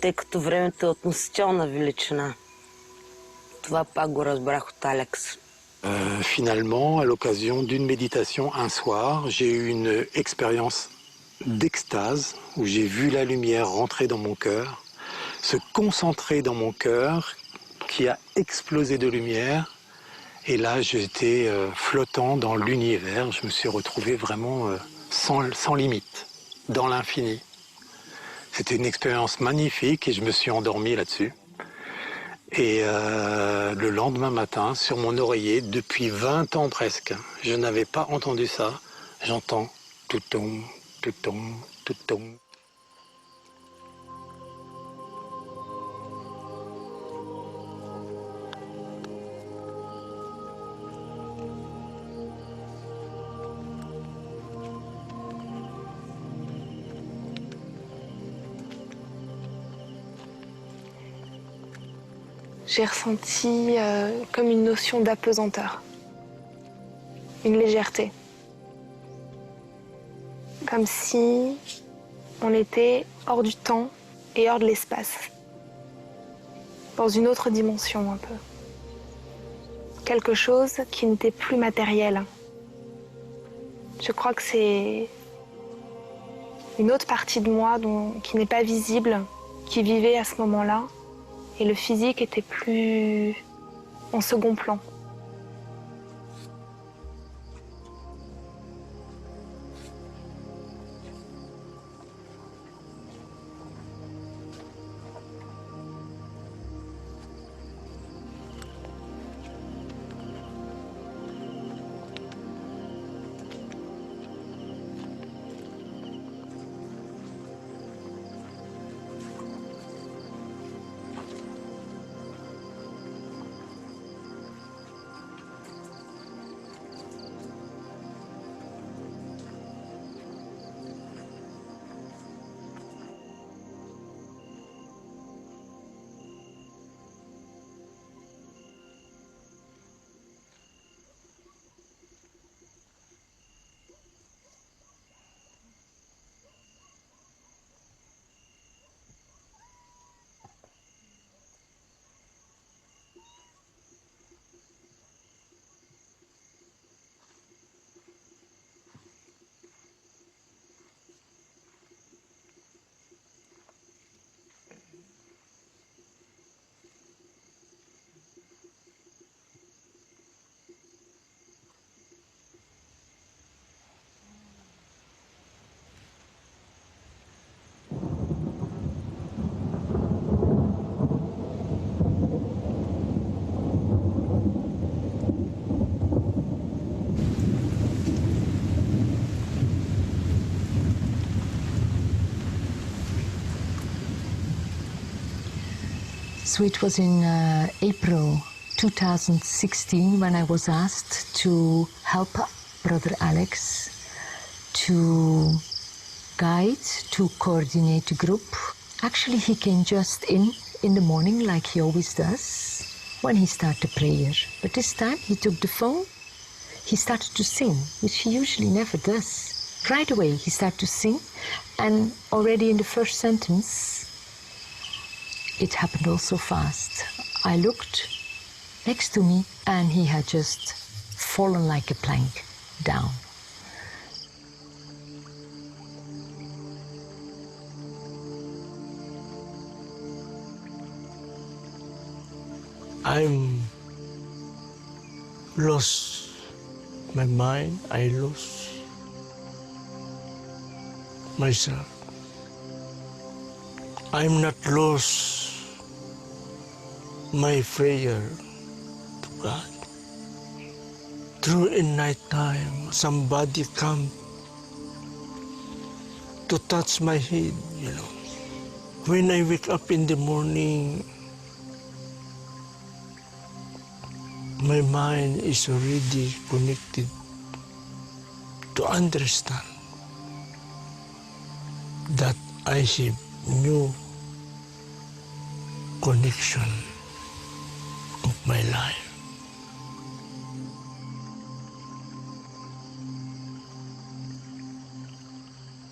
[SPEAKER 8] тъй като времето е относителна величина. Това пак го разбрах от Алекс.
[SPEAKER 13] Finalement, à l'occasion d'une méditation un soir, j'ai eu une expérience d'extase où j'ai vu la lumière rentrer dans mon cœur, se concentrer dans mon cœur, qui a explosé de lumière. Et là, j'étais flottant dans l'univers. Je me suis retrouvé vraiment sans limite, dans l'infini. C'était une expérience magnifique et je me suis endormi là-dessus. Et le lendemain matin, sur mon oreiller, depuis 20 ans presque, je n'avais pas entendu ça. J'entends tout tombe, tout tombe, tout tombe.
[SPEAKER 15] J'ai ressenti comme une notion d'apesanteur, une légèreté. Comme si on était hors du temps et hors de l'espace, dans une autre dimension un peu. Quelque chose qui n'était plus matériel. Je crois que c'est une autre partie de moi qui n'est pas visible, qui vivait à ce moment-là. Et le physique était plus en second plan.
[SPEAKER 16] So it was in April 2016 when I was asked to help Brother Alex to guide, to coordinate a group. Actually, he came just in the morning like he always does when he started prayer. But this time he took the phone, he started to sing, which he usually never does. Right away he started to sing, and already in the first sentence it happened all so fast. I looked next to me and he had just fallen like a plank down.
[SPEAKER 7] I'm lost my mind, I lost myself. I'm not lost my prayer to God. Through in night time, somebody come to touch my head, you know. When I wake up in the morning, my mind is already connected to understand that I have new connection of my life.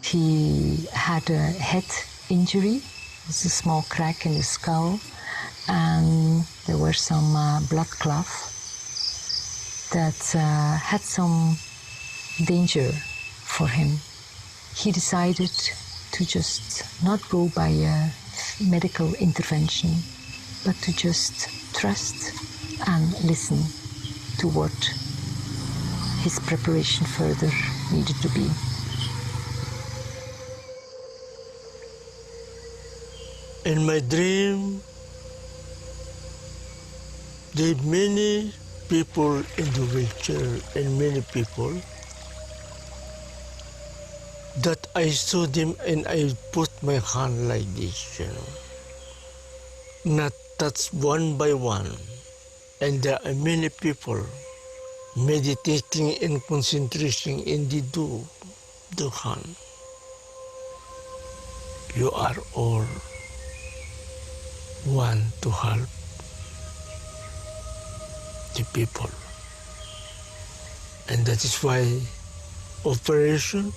[SPEAKER 16] He had a head injury, it was a small crack in the skull, and there were some blood clots that had some danger for him. He decided to just not go by a medical intervention, but to just trust and listen to what his preparation further needed to be.
[SPEAKER 7] In my dream, there are many people in the wheelchair and many people that I saw them and I put my hand like this, you know. Not touch one by one. And there are many people meditating and concentrating in the hand. You are all one to help the people. And that is why operation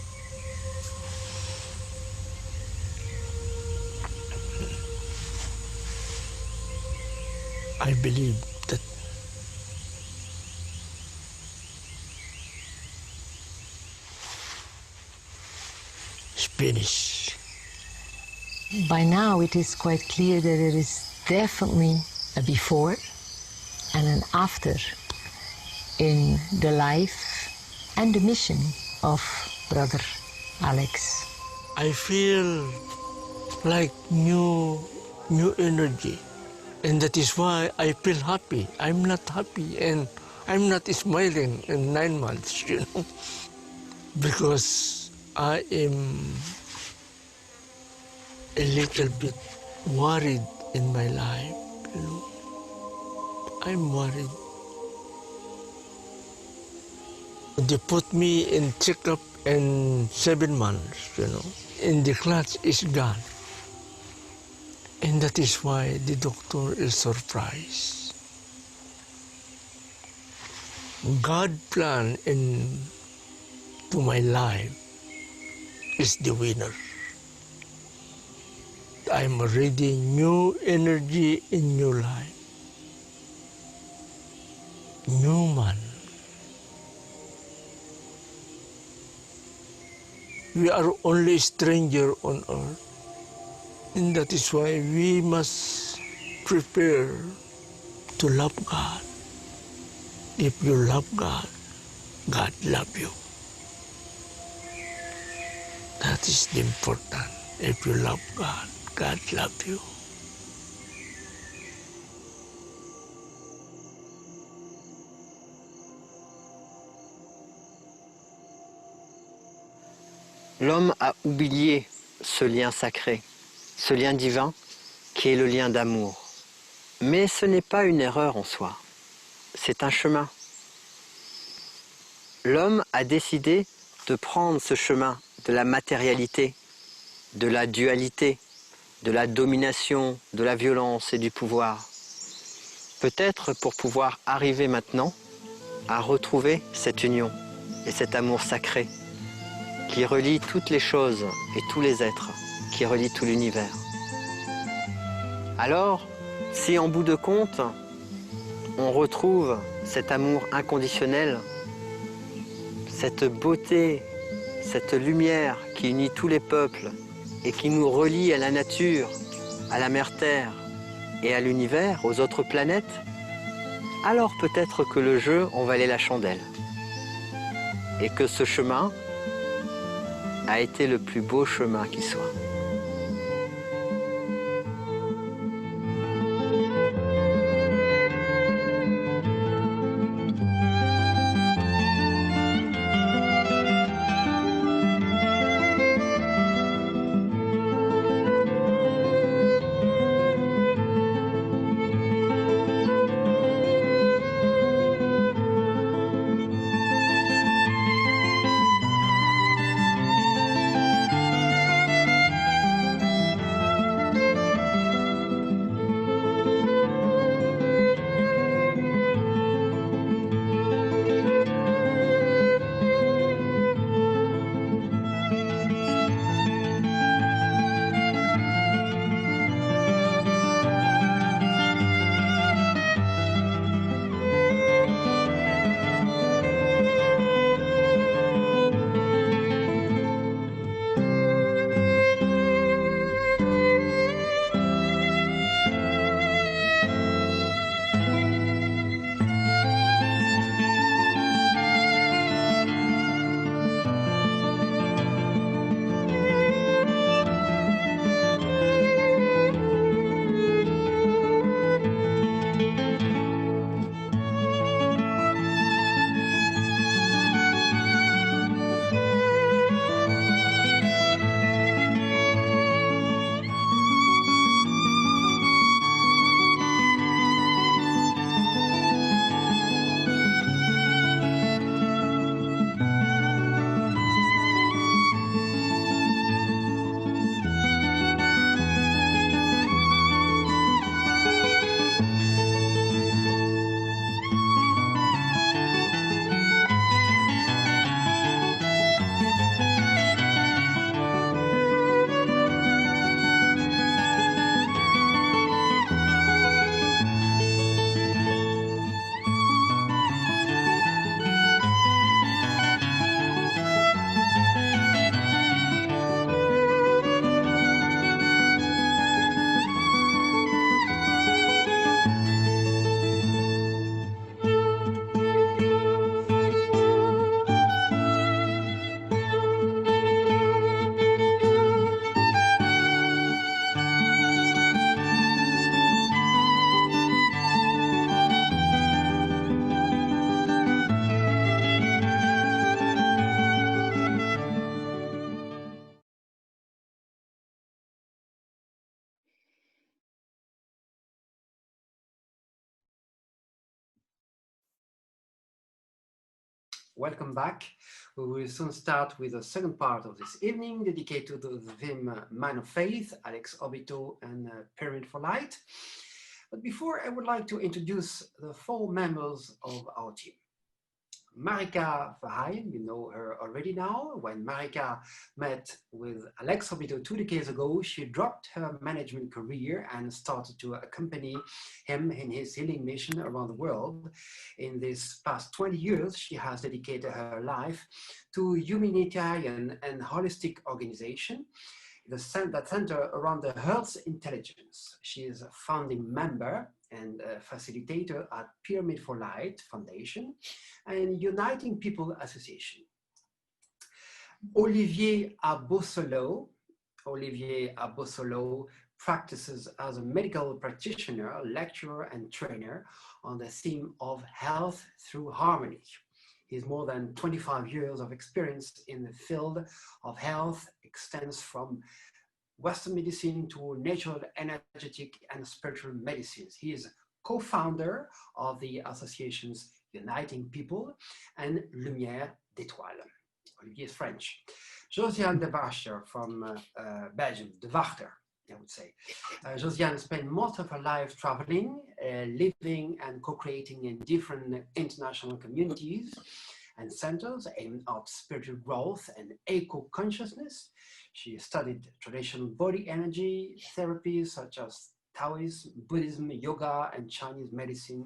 [SPEAKER 7] I believe that it's finished.
[SPEAKER 16] By now it is quite clear that there is definitely a before and an after in the life and the mission of Brother Alex.
[SPEAKER 7] I feel like new energy, and that is why I feel happy. I'm not happy and I'm not smiling in 9 months, you know, because I am a little bit worried in my life, you know. I'm worried. They put me in checkup in 7 months, you know, and the clutch is gone. And that is why the doctor is surprised. God's plan to my life is the winner. I'm already new energy in new life. New man. We are only stranger on earth. And that is why we must prepare to love God. If you love God, God love you. That is the important. If you love God, God love you.
[SPEAKER 12] L'homme a oublié ce lien sacré, ce lien divin qui est le lien d'amour. Mais ce n'est pas une erreur en soi, c'est un chemin. L'homme a décidé de prendre ce chemin de la matérialité, de la dualité, de la domination, de la violence et du pouvoir. Peut-être pour pouvoir arriver maintenant à retrouver cette union et cet amour sacré qui relie toutes les choses et tous les êtres, qui relie tout l'univers. Alors, si en bout de compte, on retrouve cet amour inconditionnel, cette beauté, cette lumière qui unit tous les peuples et qui nous relie à la nature, à la mère Terre et à l'univers, aux autres planètes, alors peut-être que le jeu en valait la chandelle. Et que ce chemin a été le plus beau chemin qui soit.
[SPEAKER 2] Welcome back. We will soon start with the second part of this evening dedicated to the film Man of Faith, Alex Orbito and Pyramid for Light. But before, I would like to introduce the four members of our team. Marika Verheyen, you know her already now. When Marika met with Alex Orbito 2 decades ago, she dropped her management career and started to accompany him in his healing mission around the world. In these past 20 years, she has dedicated her life to humanitarian and holistic organization that center around the Earth's intelligence. She is a founding member and facilitator at Pyramid for Light Foundation and Uniting People Association. Olivier Abosolo practices as a medical practitioner, lecturer, and trainer on the theme of health through harmony. His more than 25 years of experience in the field of health extends from Western medicine to natural, energetic, and spiritual medicines. He is co-founder of the associations Uniting People and Lumière d'Étoile. Olivier is French. Josiane de Wachter from Belgium, de Wachter, I would say. Josiane spent most of her life traveling, living and co-creating in different international communities and centers aimed at spiritual growth and eco-consciousness. She studied traditional body energy therapies such as Taoism, Buddhism, yoga, and Chinese medicine,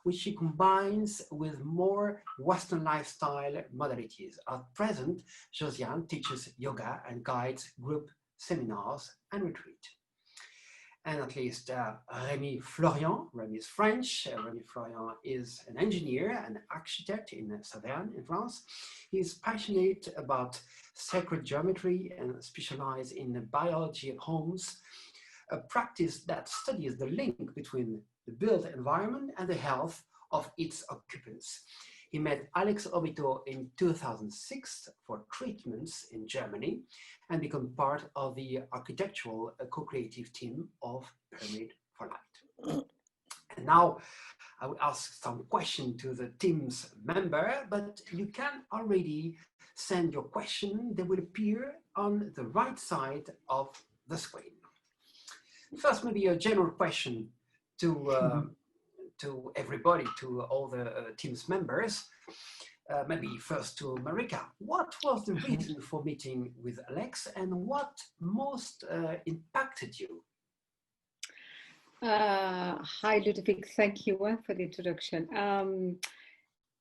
[SPEAKER 2] which she combines with more Western lifestyle modalities. At present, Josiane teaches yoga and guides group seminars and retreat. And at least Rémi Florian. Rémi is French. Rémi Florian is an engineer and architect in Saverne in France. He is passionate about sacred geometry and specializes in the biology of homes, a practice that studies the link between the built environment and the health of its occupants. He met Alex Obito in 2006 for treatments in Germany and became part of the architectural co-creative team of Pyramid for Light. And now I will ask some questions to the team's member, but you can already send your question. They will appear on the right side of the screen. First, maybe a general question to everybody, to all the team's members. Maybe first to Marika. What was the reason for meeting with Alex and what most impacted you?
[SPEAKER 1] Hi, Ludovic. Thank you for the introduction.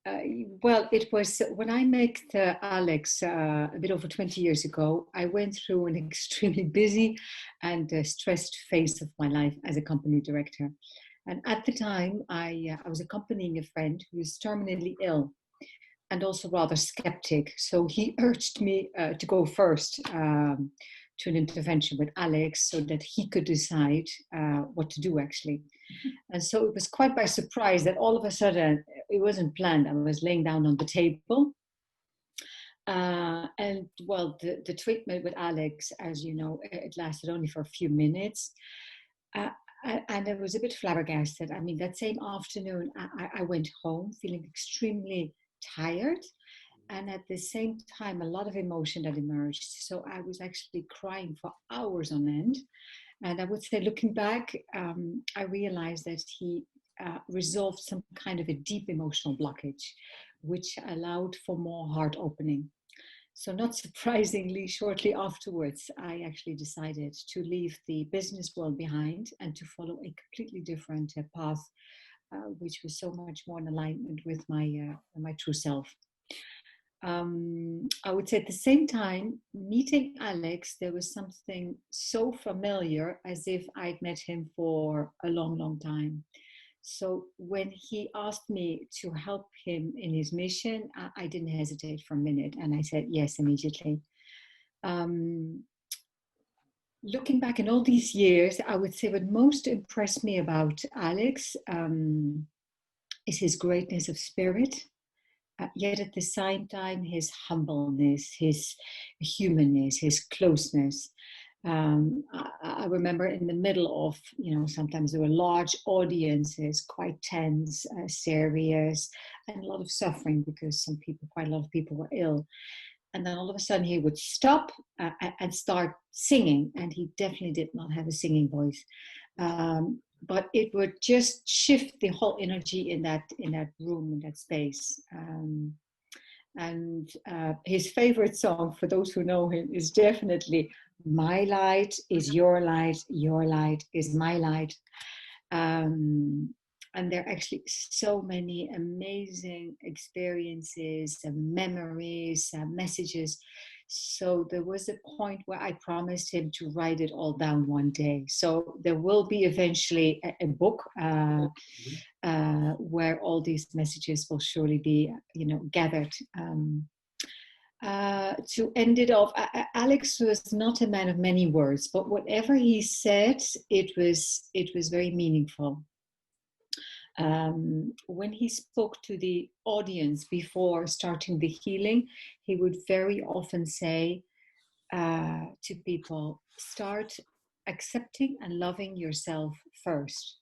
[SPEAKER 1] Well, it was when I met Alex a bit over 20 years ago. I went through an extremely busy and stressed phase of my life as a company director. And at the time, I was accompanying a friend who was terminally ill and also rather skeptic. So he urged me to go first to an intervention with Alex so that he could decide what to do actually. And so it was quite by surprise that all of a sudden, it wasn't planned. I was laying down on the table. And well, the treatment with Alex, as you know, it lasted only for a few minutes. And I was a bit flabbergasted. I mean, that same afternoon, I went home feeling extremely tired. And at the same time, a lot of emotion that emerged. So I was actually crying for hours on end. And I would say, looking back, I realized that he resolved some kind of a deep emotional blockage, which allowed for more heart opening. So not surprisingly, shortly afterwards, I actually decided to leave the business world behind and to follow a completely different path, which was so much more in alignment with my true self. I would say at the same time, meeting Alex, there was something so familiar as if I'd met him for a long, long time. So when he asked me to help him in his mission, I didn't hesitate for a minute and I said yes immediately. Looking back in all these years, I would say what most impressed me about Alex is his greatness of spirit. Yet at the same time, his humbleness, his humanness, his closeness. I remember in the middle of, sometimes there were large audiences, quite tense, serious, and a lot of suffering because quite a lot of people were ill. And then all of a sudden he would stop and start singing. And he definitely did not have a singing voice. But it would just shift the whole energy in that room, in that space. And his favorite song, for those who know him, is definitely "My light is your light is my light." And there are actually so many amazing experiences, memories, messages. So there was a point where I promised him to write it all down one day. So there will be eventually a book where all these messages will surely be, gathered. To end it off, Alex was not a man of many words, but whatever he said, it was very meaningful. When he spoke to the audience before starting the healing, he would very often say, to people, start accepting and loving yourself first.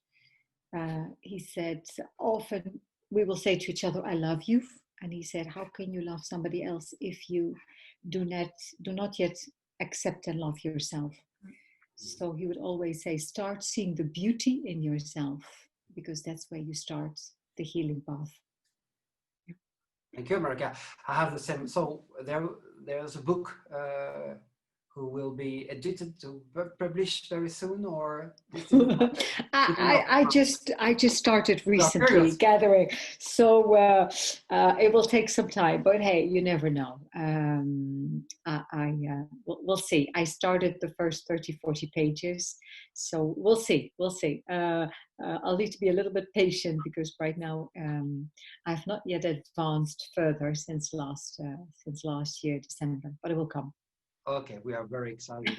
[SPEAKER 1] He said, often we will say to each other, I love you. And he said, how can you love somebody else if you do not yet accept and love yourself? So he would always say, start seeing the beauty in yourself, because that's where you start the healing path.
[SPEAKER 2] Thank you, Marika. I have the same. So there's a book who will be edited to publish very soon, or
[SPEAKER 1] I just started recently gathering, so it will take some time. But hey, you never know. We'll see. I started the first 30-40 pages, so we'll see. I'll need to be a little bit patient, because right now I've not yet advanced further since last year, December, but it will come.
[SPEAKER 2] Okay, we are very excited.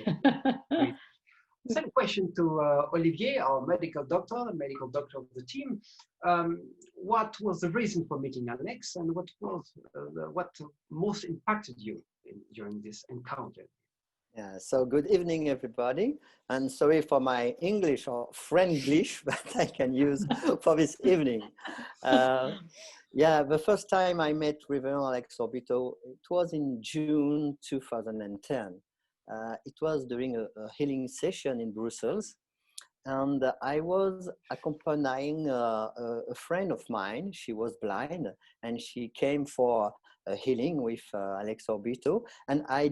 [SPEAKER 2] Same question to Olivier, our medical doctor, the medical doctor of the team. What was the reason for meeting Alex, and what was what most impacted you during this encounter?
[SPEAKER 17] Yeah, so good evening, everybody. And sorry for my English or Franglish that I can use for this evening. Yeah, the first time I met Reverend Alex Orbito, it was in June 2010. It was during a healing session in Brussels. And I was accompanying a friend of mine. She was blind, and she came for a healing with Alex Orbito. And I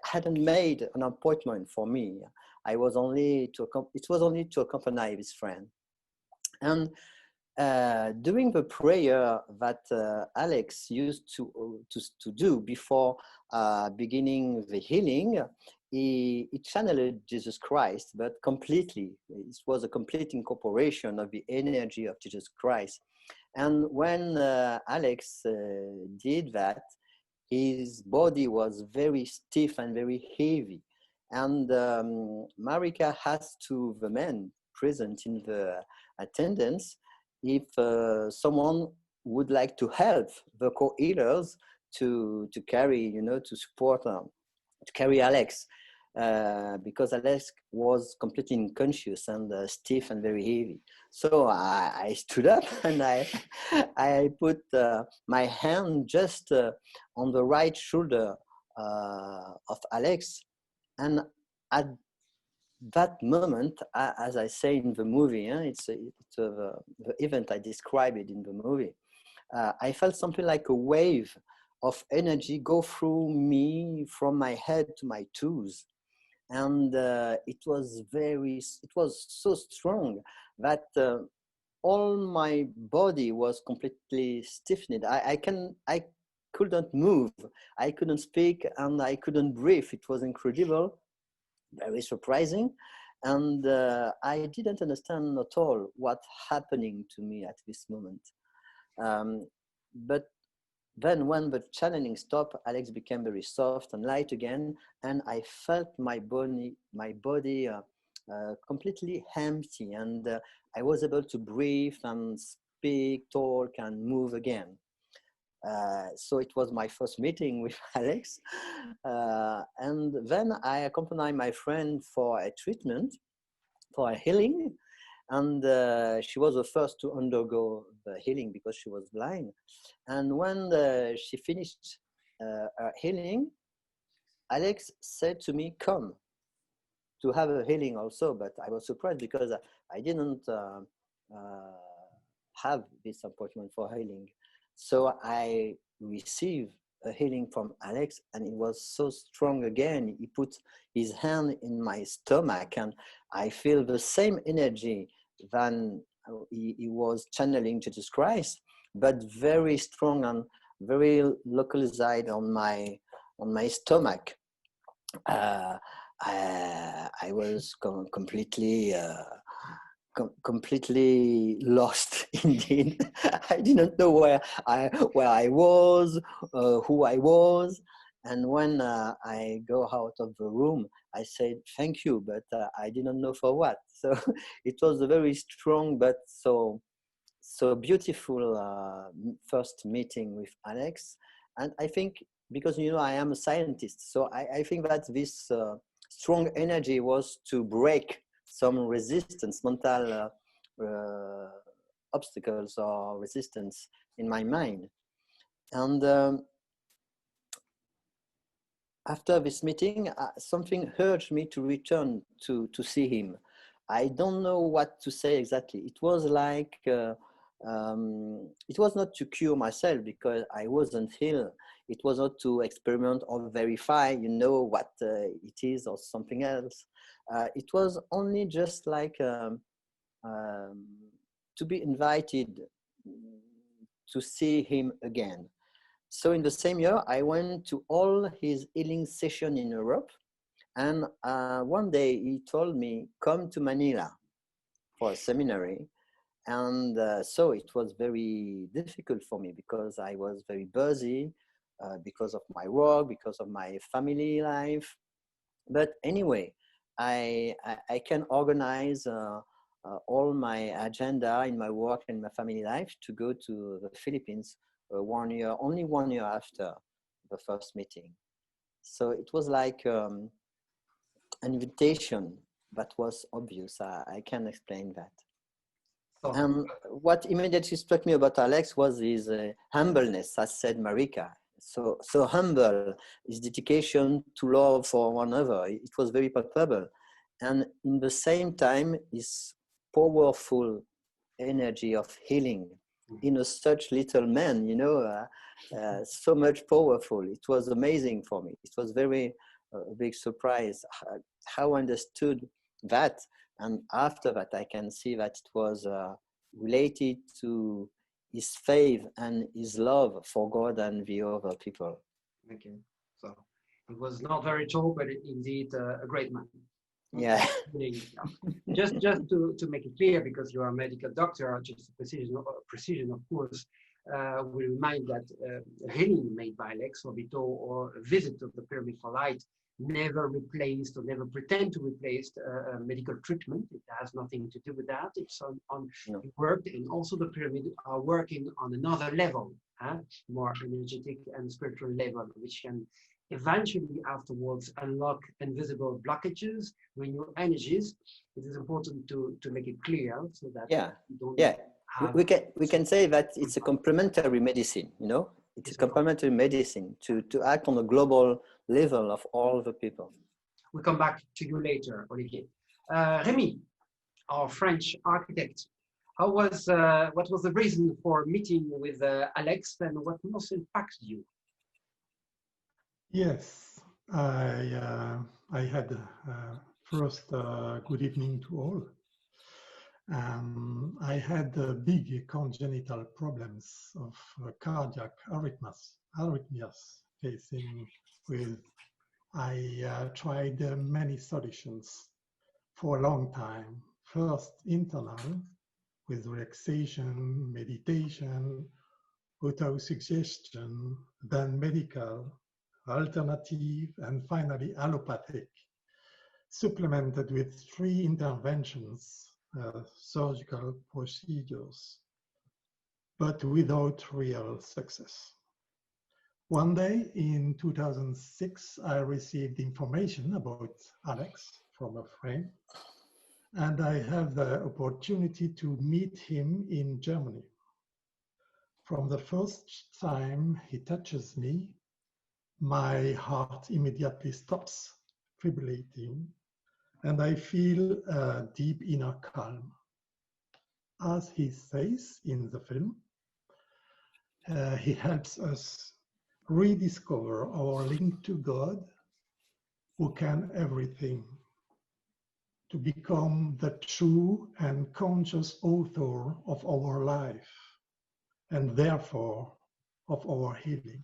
[SPEAKER 17] hadn't made an appointment for me. It was only to accompany this friend. And during the prayer that Alex used to do before beginning the healing, he channeled Jesus Christ, but completely. It was a complete incorporation of the energy of Jesus Christ. And when Alex did that, his body was very stiff and very heavy. And Marika asked to the men present in the attendance if someone would like to help the co-healers to carry, to support, to carry Alex, because Alex was completely unconscious and stiff and very heavy. So I stood up and I put my hand just on the right shoulder of Alex. And at that moment, as I say in the movie, it's the event I describe it in the movie, I felt something like a wave of energy go through me from my head to my toes. And it was so strong that all my body was completely stiffened. I couldn't move, I couldn't speak, and I couldn't breathe. It was incredible, very surprising, and I didn't understand at all what's happening to me at this moment. But then when the channeling stopped, Alex became very soft and light again, and I felt my body completely empty, and I was able to breathe and speak, talk, and move again. So it was my first meeting with Alex. And then I accompanied my friend for a treatment, for a healing. And she was the first to undergo the healing because she was blind. And when she finished her healing, Alex said to me, come to have a healing also. But I was surprised because I didn't have this appointment for healing. So I received a healing from Alex, and it was so strong again. He put his hand in my stomach, and I feel the same energy than he was channeling Jesus Christ, but very strong and very localized on my stomach. I was completely lost indeed. I didn't know where I was, who I was. And when I go out of the room, I said, thank you, but I didn't know for what. So it was a very strong, but so beautiful first meeting with Alex. And I think because I am a scientist, so I think that this strong energy was to break some resistance, mental obstacles or resistance in my mind. And after this meeting, something urged me to return to see him. I don't know what to say exactly. It was like, it was not to cure myself because I wasn't ill. It was not to experiment or verify, what it is or something else. It was only just like to be invited to see him again. So in the same year, I went to all his healing sessions in Europe. And one day he told me, come to Manila for a seminary. And so it was very difficult for me because I was very busy because of my work, because of my family life. But anyway, I can organize all my agenda in my work and my family life to go to the Philippines only 1 year after the first meeting. So it was like an invitation that was obvious. I can explain that. What immediately struck me about Alex was his humbleness, as said Marika. So humble, his dedication to love for one another. It was very palpable. And in the same time, his powerful energy of healing in such little man, so much powerful. It was amazing for me. It was very big surprise how I understood that. And after that, I can see that it was related to his faith and his love for God and the other people.
[SPEAKER 2] Okay, so it was not very tall, but indeed a great man.
[SPEAKER 17] Yeah.
[SPEAKER 2] Just to make it clear, because you are a medical doctor, just precision of course, we remind that healing made by Alex Orbito or a visit of the Pyramid for Light never replaced or never pretend to replace medical treatment. It has nothing to do with that. It's on work, and also the Pyramid are working on another level, more energetic and spiritual level, which can eventually afterwards unlock invisible blockages, renew energies. It is important to make it clear so that
[SPEAKER 17] we can say that it's a complementary medicine, it's a complementary medicine to act on a global level of all the people.
[SPEAKER 2] We'll come back to you later, Olivier. Rémi, our French architect, what was the reason for meeting with Alex, and what most impacted you?
[SPEAKER 18] Yes, I had first good evening to all. I had big congenital problems of cardiac arrhythmias facing with. I tried many solutions for a long time. First internal with relaxation, meditation, autosuggestion, then medical, alternative, and finally allopathic, supplemented with 3 interventions, surgical procedures, but without real success. One day in 2006, I received information about Alex from a friend, and I have the opportunity to meet him in Germany. From the first time he touches me, my heart immediately stops fibrillating, and I feel a deep inner calm. As he says in the film, he helps us rediscover our link to God, who can everything, to become the true and conscious author of our life, and therefore of our healing.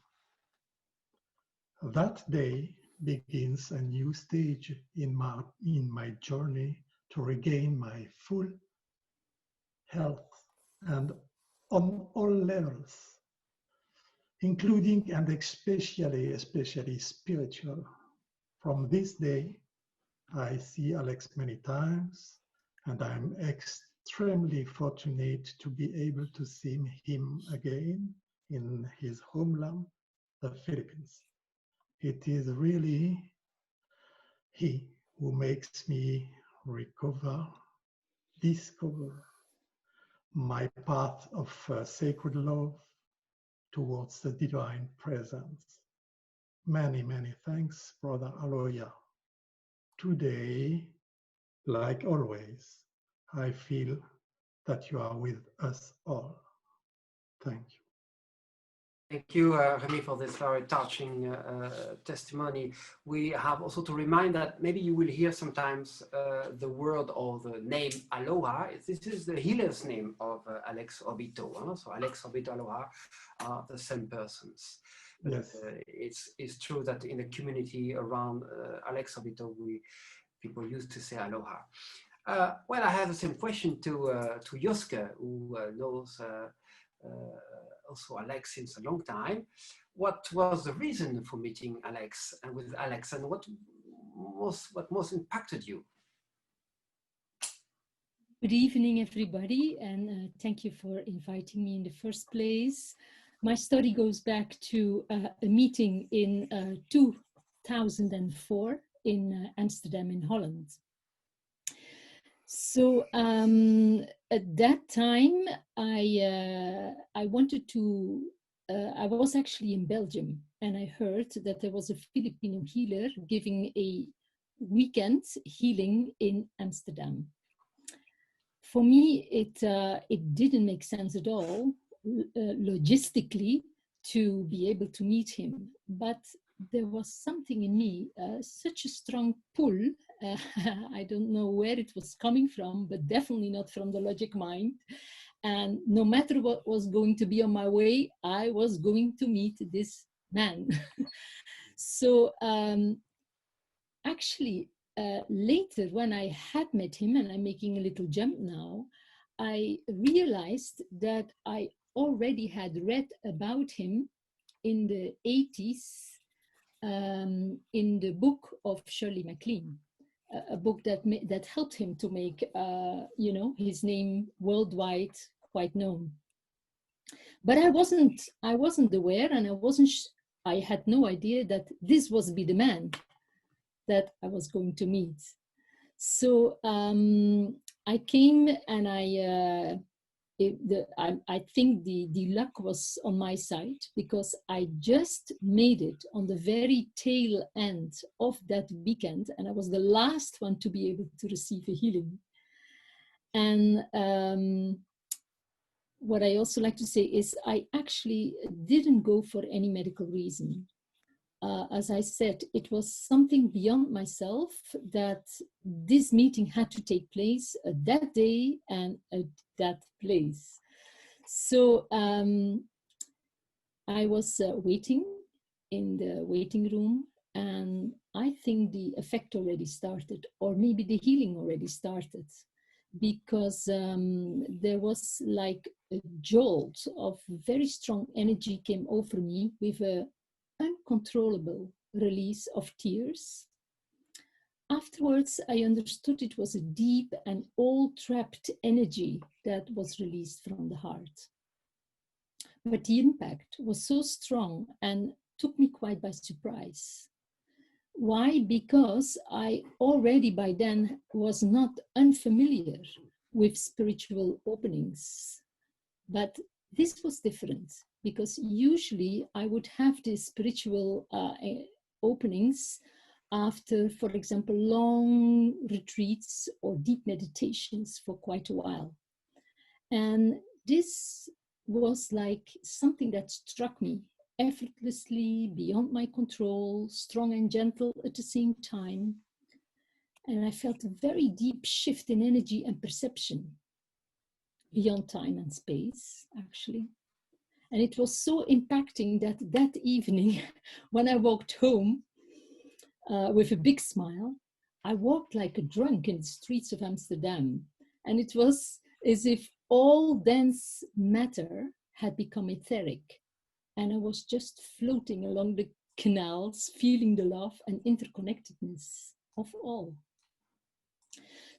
[SPEAKER 18] That day begins a new stage in my journey to regain my full health, and on all levels, including and especially spiritual. From this day, I see Alex many times, and I'm extremely fortunate to be able to see him again in his homeland, the Philippines. It is really He who makes me discover my path of sacred love towards the divine presence. Many, many thanks, Brother Aloya. Today, like always, I feel that you are with us all. Thank you.
[SPEAKER 2] Thank you, Remy, for this very touching testimony. We have also to remind that maybe you will hear sometimes the word or the name Aloha. This is the healer's name of Alex Obito. So Alex Obito, Aloha are the same persons.
[SPEAKER 18] Yes.
[SPEAKER 2] It's true that in the community around Alex Obito, people used to say Aloha. Well, I have the same question to Joske, who knows also Alex since a long time. What was the reason for meeting Alex and with Alex, and what most impacted you?
[SPEAKER 19] Good evening, everybody, and thank you for inviting me in the first place. My story goes back to a meeting in 2004 in Amsterdam in Holland. So at that time, I wanted to, I was actually in Belgium, and I heard that there was a Filipino healer giving a weekend healing in Amsterdam. For me, it didn't make sense at all, logistically, to be able to meet him. But there was something in me, such a strong pull. I don't know where it was coming from, but definitely not from the logic mind. And no matter what was going to be on my way, I was going to meet this man. So actually, later, when I had met him, and I'm making a little jump now, I realized that I already had read about him in the 80s in the book of Shirley MacLaine, a book that helped him to make his name worldwide quite known. But I wasn't aware, and I had no idea that this was be the man that I was going to meet. So I came, and I think the luck was on my side, because I just made it on the very tail end of that weekend, and I was the last one to be able to receive a healing. And what I also like to say is I actually didn't go for any medical reason. As I said, it was something beyond myself that this meeting had to take place that day and at that place. So I was waiting in the waiting room, and I think the effect already started, or maybe the healing already started, because there was like a jolt of very strong energy came over me with a uncontrollable release of tears. Afterwards, I understood it was a deep and all-trapped energy that was released from the heart. But the impact was so strong and took me quite by surprise. Why? Because I already by then was not unfamiliar with spiritual openings. But this was different, because usually I would have these spiritual openings after, for example, long retreats or deep meditations for quite a while. And this was like something that struck me effortlessly, beyond my control, strong and gentle at the same time. And I felt a very deep shift in energy and perception, beyond time and space, actually. And it was so impacting that that evening, when I walked home with a big smile, I walked like a drunk in the streets of Amsterdam. And it was as if all dense matter had become etheric. And I was just floating along the canals, feeling the love and interconnectedness of all.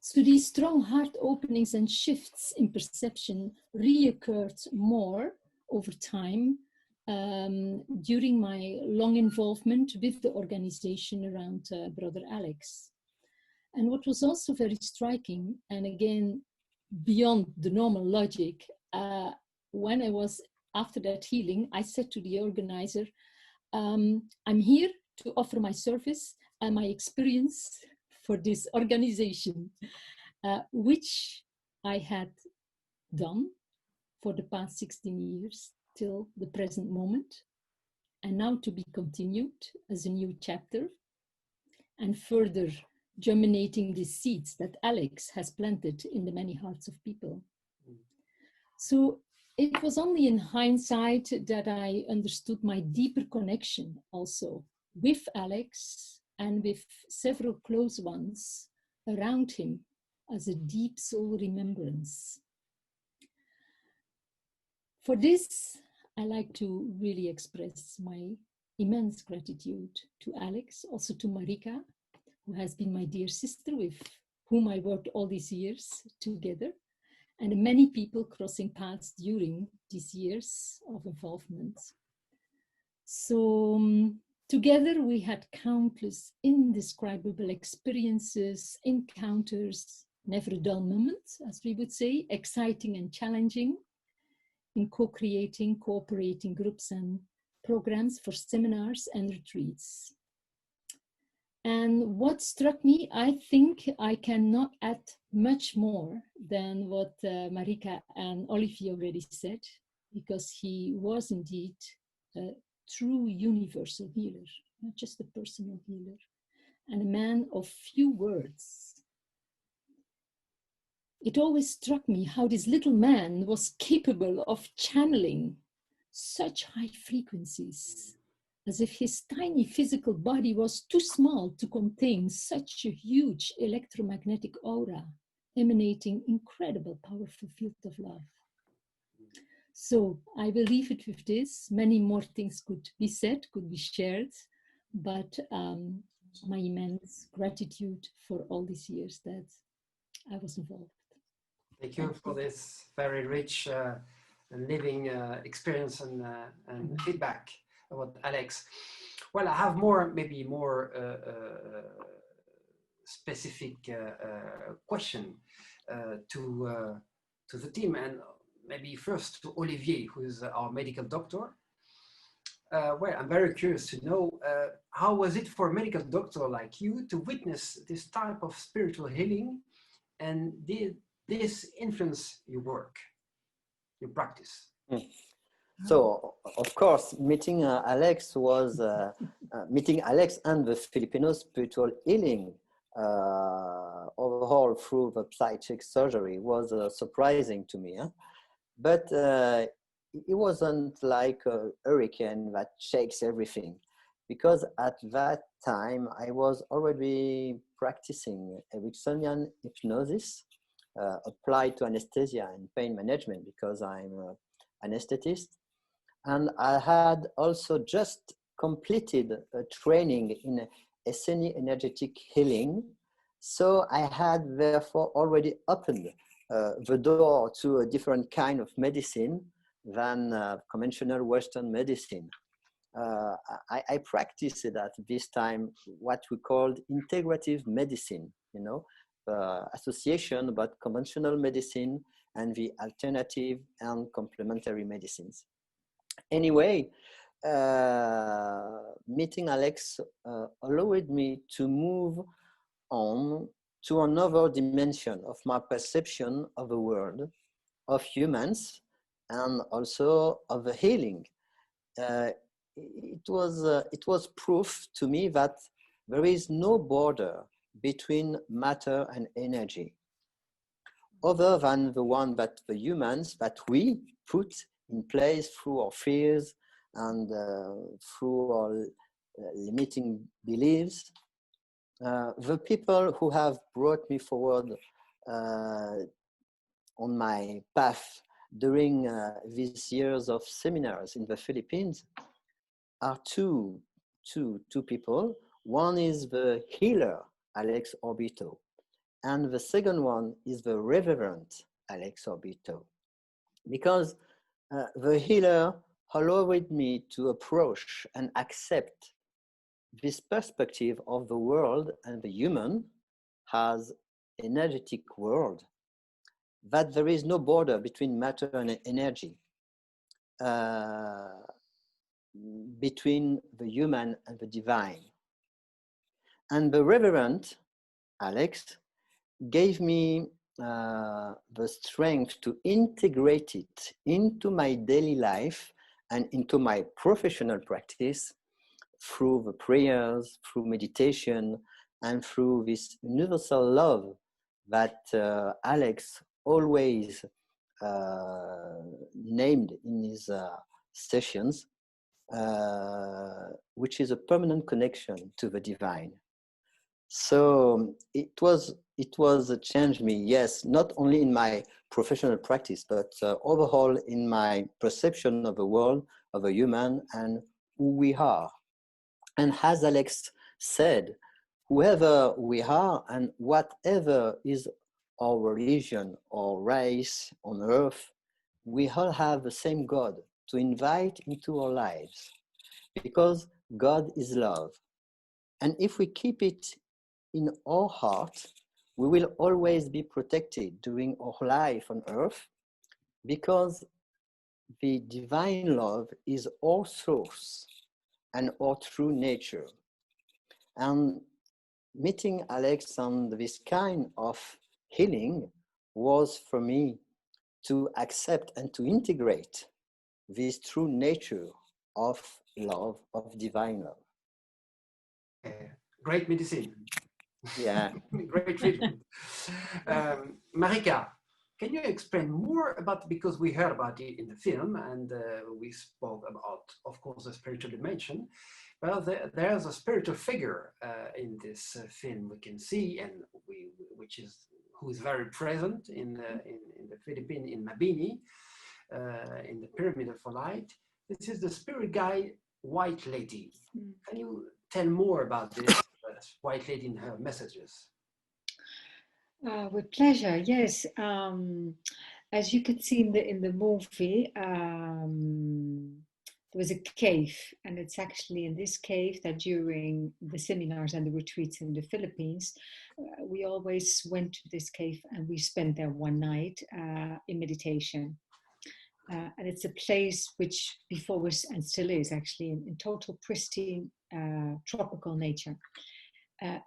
[SPEAKER 19] So these strong heart openings and shifts in perception reoccurred more over time during my long involvement with the organization around Brother Alex. And what was also very striking, and again, beyond the normal logic, when I was after that healing, I said to the organizer, I'm here to offer my service and my experience for this organization, which I had done for the past 16 years till the present moment, and now to be continued as a new chapter, and further germinating the seeds that Alex has planted in the many hearts of people. So it was only in hindsight that I understood my deeper connection also with Alex and with several close ones around him as a deep soul remembrance. For this, I like to really express my immense gratitude to Alex, also to Marika, who has been my dear sister with whom I worked all these years together, and the many people crossing paths during these years of involvement. So together we had countless indescribable experiences, encounters, never a dull moment, as we would say, exciting and challenging, in co-creating, cooperating groups and programs for seminars and retreats. And what struck me, I think I cannot add much more than what Marika and Olivier already said, because he was indeed a true universal healer, not just a personal healer, and a man of few words. It always struck me how this little man was capable of channeling such high frequencies, as if his tiny physical body was too small to contain such a huge electromagnetic aura, emanating incredible, powerful field of love. So I will leave it with this. Many more things could be said, could be shared, but my immense gratitude for all these years that I was involved.
[SPEAKER 2] Thank you for this very rich and living experience and feedback about Alex. Well, I have maybe more specific question to the team, and maybe first to Olivier, who is our medical doctor. Well, I'm very curious to know how was it for a medical doctor like you to witness this type of spiritual healing, and did this influence your work, your practice?
[SPEAKER 17] So, of course, meeting Alex was meeting Alex and the Filipino spiritual healing overall through the psychic surgery was surprising to me. But it wasn't like a hurricane that shakes everything, because at that time I was already practicing Ericksonian hypnosis applied to anesthesia and pain management, because I'm an anesthetist. And I had also just completed a training in Esseni energetic healing. So I had therefore already opened the door to a different kind of medicine than conventional Western medicine. I practiced at this time what we called integrative medicine, association about conventional medicine and the alternative and complementary medicines. Anyway, meeting Alex allowed me to move on to another dimension of my perception of the world, of humans, and also of the healing. It was proof to me that there is no border between matter and energy, other than the one that the humans that we put in place through our fears and through our limiting beliefs. The people who have brought me forward on my path during these years of seminars in the Philippines are two people. One is the healer, Alex Orbito, and the second one is the Reverend Alex Orbito. Because the healer allowed me to approach and accept this perspective of the world and the human as energetic world, that there is no border between matter and energy, between the human and the divine. And the Reverend Alex gave me the strength to integrate it into my daily life and into my professional practice through the prayers, through meditation, and through this universal love that Alex always named in his sessions, which is a permanent connection to the divine. So it changed me, yes, not only in my professional practice, but overall in my perception of the world, of a human, and who we are. And as Alex said, whoever we are and whatever is our religion or race on earth, we all have the same God to invite into our lives, because God is love. And if we keep it in our heart, we will always be protected during our life on earth, because the divine love is our source and our true nature. And meeting Alex and this kind of healing was for me to accept and to integrate this true nature of love, of divine love.
[SPEAKER 2] Great medicine.
[SPEAKER 17] Yeah.
[SPEAKER 2] Great treatment. Marika, can you explain more about, because we heard about it in the film and we spoke about, of course, the spiritual dimension. Well, there's a spiritual figure in this film we can see, and who is very present in the Philippines, in Mabini, in the Pyramid of Light. This is the spirit guide, White Lady. Can you tell more about this White Lady and her messages?
[SPEAKER 1] With pleasure, yes. As you could see in the movie, there was a cave, and it's actually in this cave that during the seminars and the retreats in the Philippines, we always went to this cave and we spent there one night in meditation. And it's a place which before was and still is actually in total pristine tropical nature.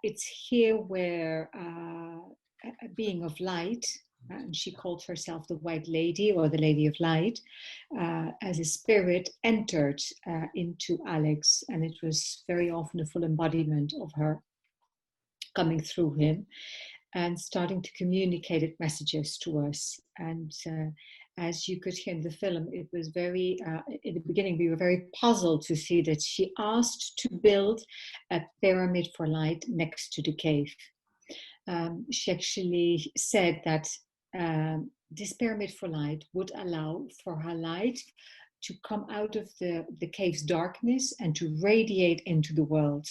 [SPEAKER 1] It's here where a being of light, and she called herself the White Lady or the Lady of Light, as a spirit entered into Alex, and it was very often a full embodiment of her coming through him and starting to communicate messages to us. And as you could hear in the film, it was very, in the beginning, we were very puzzled to see that she asked to build a pyramid for light next to the cave. She actually said that this pyramid for light would allow for her light to come out of the cave's darkness and to radiate into the world.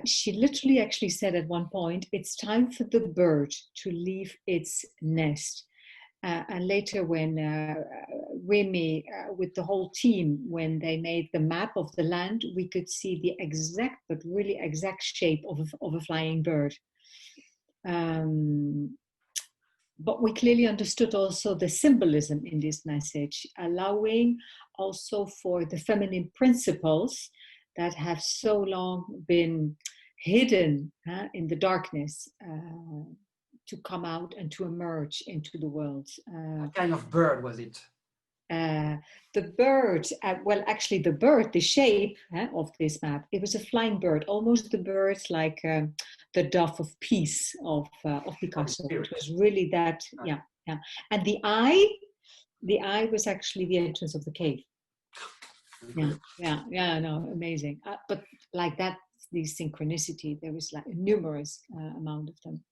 [SPEAKER 1] She literally actually said at one point, it's time for the bird to leave its nest. And later when Remy, with the whole team, when they made the map of the land, we could see the exact, but really exact shape of a flying bird. But we clearly understood also the symbolism in this message, allowing also for the feminine principles that have so long been hidden in the darkness to come out and to emerge into the world.
[SPEAKER 2] What kind of bird was it?
[SPEAKER 1] The bird, well, actually the bird, the shape of this map, it was a flying bird, almost the bird like the dove of peace of Picasso. It was really that, yeah. And the eye was actually the entrance of the cave. Yeah, no, amazing. But like that, the synchronicity, there was like a numerous amount of them.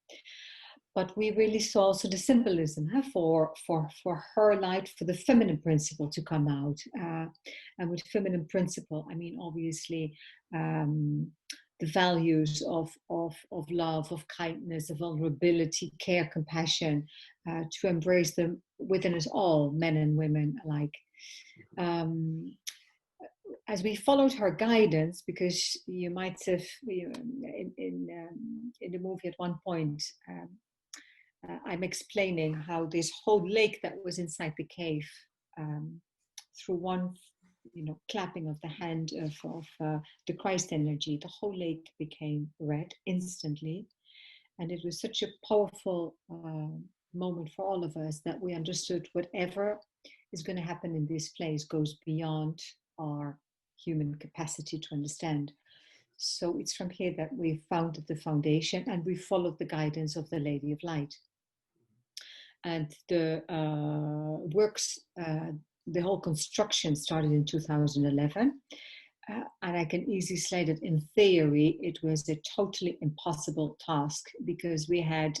[SPEAKER 1] But we really saw also the symbolism for her light, for the feminine principle to come out. And with feminine principle, I mean, obviously, the values of love, of kindness, of vulnerability, care, compassion, to embrace them within us all, men and women alike. As we followed her guidance, because you might have, in the movie at one point, I'm explaining how this whole lake that was inside the cave, through one, clapping of the hand of the Christ energy, the whole lake became red instantly. And it was such a powerful moment for all of us that we understood whatever is going to happen in this place goes beyond our human capacity to understand. So it's from here that we founded the foundation, and we followed the guidance of the Lady of Light. And the works, the whole construction started in 2011. And I can easily say that in theory, it was a totally impossible task, because we had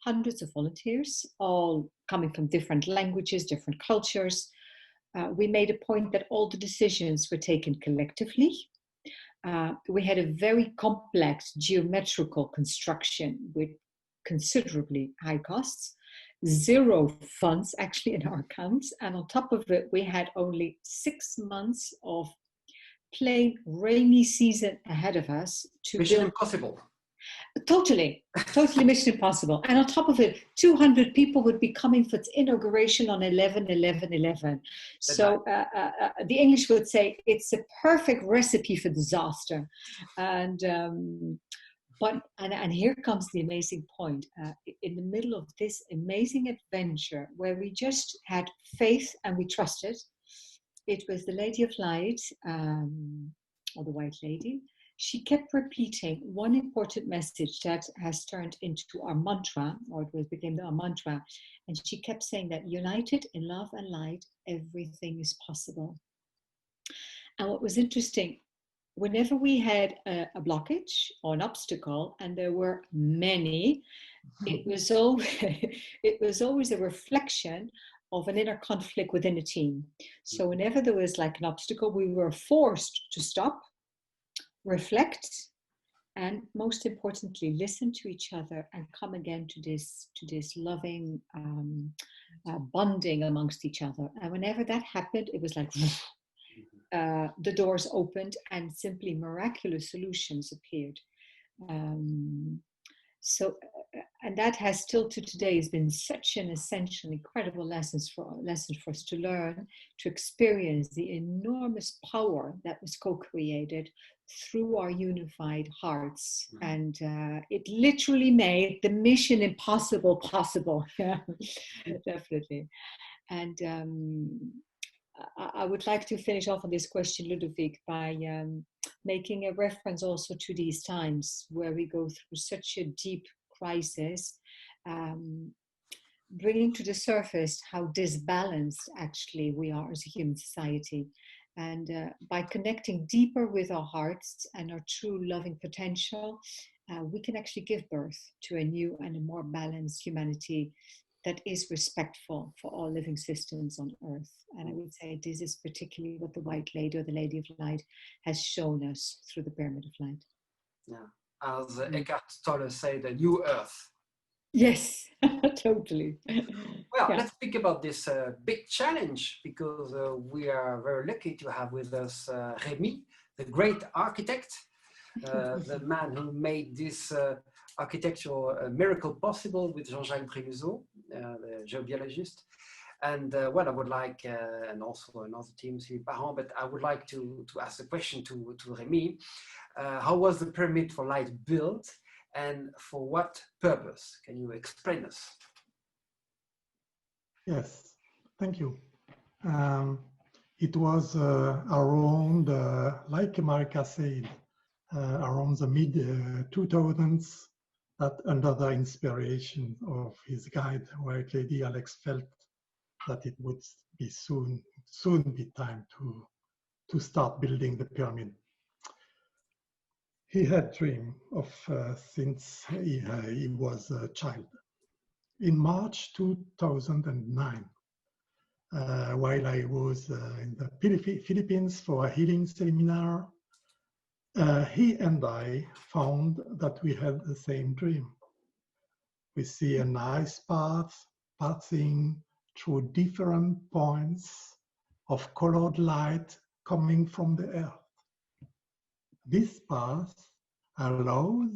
[SPEAKER 1] hundreds of volunteers, all coming from different languages, different cultures. We made a point that all the decisions were taken collectively. We had a very complex geometrical construction with considerably high costs, 0 funds actually in our accounts. And on top of it, we had only 6 months of plain rainy season ahead of us to
[SPEAKER 2] Mission
[SPEAKER 1] build.
[SPEAKER 2] Impossible.
[SPEAKER 1] Totally Mission Impossible. And on top of it, 200 people would be coming for its inauguration on 11/11/11. So the English would say it's a perfect recipe for disaster. And here comes the amazing point. In the middle of this amazing adventure, where we just had faith and we trusted, it was the Lady of Light, or the White Lady. She kept repeating one important message that has turned into our mantra, or it became our mantra. And she kept saying that united in love and light, everything is possible. And what was interesting, whenever we had a blockage or an obstacle, and there were many, it was always a reflection of an inner conflict within a team. So whenever there was like an obstacle, we were forced to stop, reflect, and most importantly, listen to each other and come again to this loving bonding amongst each other. And whenever that happened, it was like the doors opened and simply miraculous solutions appeared. And that has still to today has been such an essential, incredible lesson for us to learn, to experience the enormous power that was co-created through our unified hearts. And it literally made the mission impossible possible. Yeah, definitely. And I would like to finish off on this question, Ludovic, by making a reference also to these times where we go through such a deep crisis, bringing to the surface how disbalanced actually we are as a human society. And by connecting deeper with our hearts and our true loving potential, we can actually give birth to a new and a more balanced humanity that is respectful for all living systems on Earth. And I would say this is particularly what the White Lady or the Lady of Light has shown us through the Pyramid of Light.
[SPEAKER 2] Yeah, as Eckhart Tolle said, the new Earth.
[SPEAKER 1] Yes, totally.
[SPEAKER 2] Well, let's speak about this big challenge, because we are very lucky to have with us Rémi, the great architect, the man who made this architectural miracle possible with Jean-Jacques Briouzeau, the geobiologist. And what I would like, and also another team, Sylvie Parent, but I would like to ask a question to Rémi. How was the Pyramid for Light built, and for what purpose? Can you explain us?
[SPEAKER 18] Yes, thank you. It was around, like Marika said, around the mid-2000s, that under the inspiration of his guide, White Lady, Alex felt that it would be soon be time to start building the pyramid. He had dream of since he was a child. In March 2009, while I was in the Philippines for a healing seminar, he and I found that we had the same dream. We see a nice path passing through different points of colored light coming from the earth. This path allows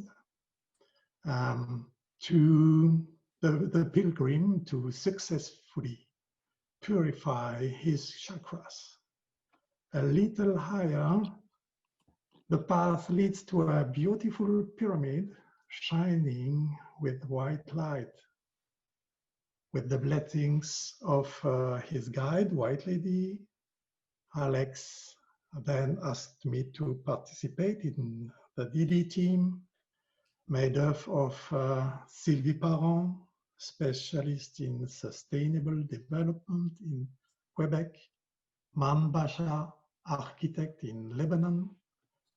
[SPEAKER 18] the pilgrim to successfully purify his chakras. A little higher, the path leads to a beautiful pyramid shining with white light. With the blessings of his guide, White Lady, Alex then asked me to participate in the DD team made up of Sylvie Parent, specialist in sustainable development in Quebec, Man Bacha, architect in Lebanon,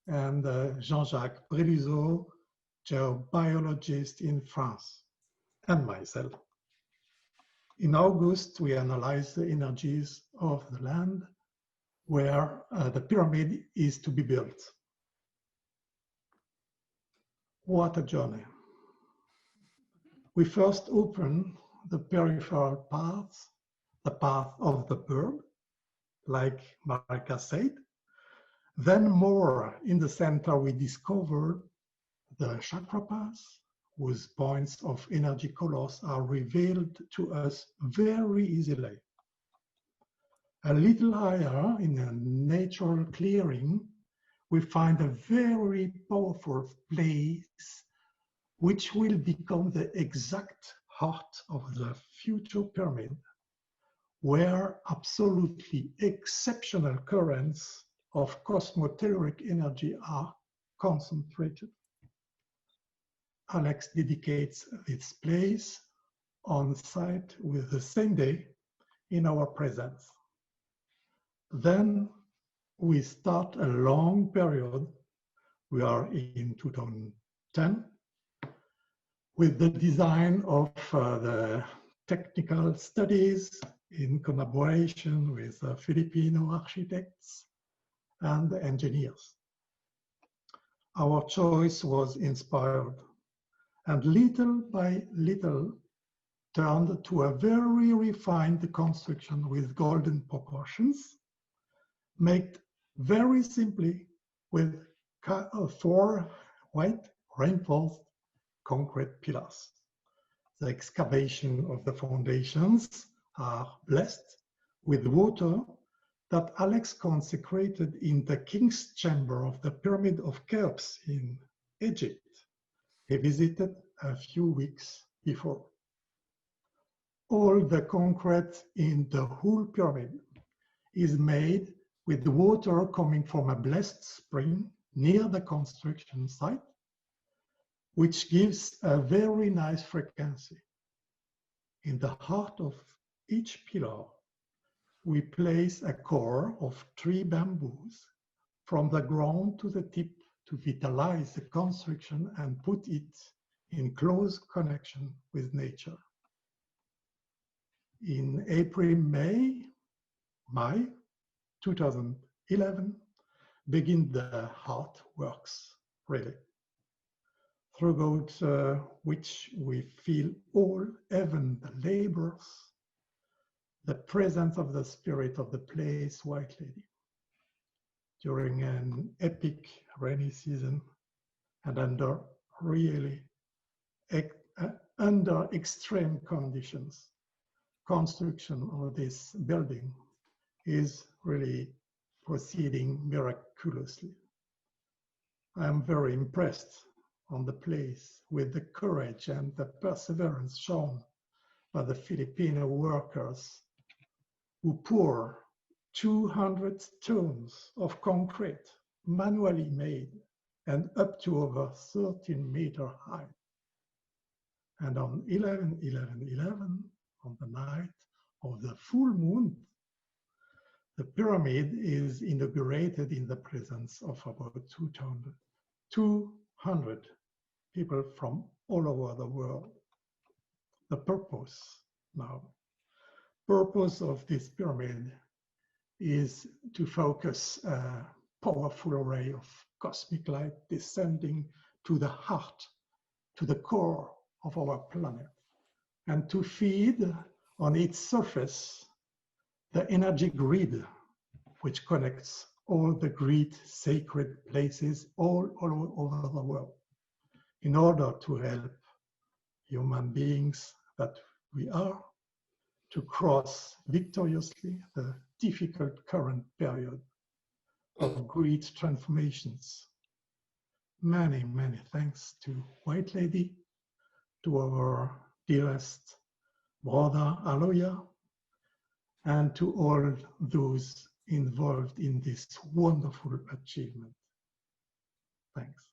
[SPEAKER 18] and Jean-Jacques Bréluseau, geobiologist in France, and myself. In August, we analyzed the energies of the land where the pyramid is to be built. What a journey. We first opened the peripheral paths, the path of the bird, like Marika said. Then more in the center, we discovered the chakra paths, whose points of energy colors are revealed to us very easily. A little higher in a natural clearing, we find a very powerful place which will become the exact heart of the future pyramid, where absolutely exceptional currents of cosmotelluric energy are concentrated. Alex dedicates this place on site with the same day in our presence. Then we start a long period. We are in 2010 with the design of the technical studies in collaboration with Filipino architects and engineers. Our choice was inspired and little by little turned to a very refined construction with golden proportions, made very simply with 4 white reinforced concrete pillars. The excavation of the foundations are blessed with water that Alex consecrated in the king's chamber of the Pyramid of Cheops in Egypt. He visited a few weeks before. All the concrete in the whole pyramid is made with the water coming from a blessed spring near the construction site, which gives a very nice frequency. In the heart of each pillar, we place a core of 3 bamboos from the ground to the tip to vitalize the construction and put it in close connection with nature. In May 2011, begin the hard works, really, throughout which we feel all, even the labors, the presence of the spirit of the place, White Lady. During an epic rainy season and under extreme conditions, construction of this building is really proceeding miraculously. I am very impressed on the place with the courage and the perseverance shown by the Filipino workers who pour 200 tons of concrete manually made and up to over 13-meter high. And on 11/11/11, on the night of the full moon, the pyramid is inaugurated in the presence of about 200 people from all over the world. The purpose of this pyramid is to focus a powerful array of cosmic light descending to the heart, to the core of our planet, and to feed on its surface the energy grid which connects all the great sacred places all over the world in order to help human beings that we are to cross victoriously the difficult current period of great transformations. Many, many thanks to White Lady, to our dearest brother Aloya, and to all those involved in this wonderful achievement. Thanks.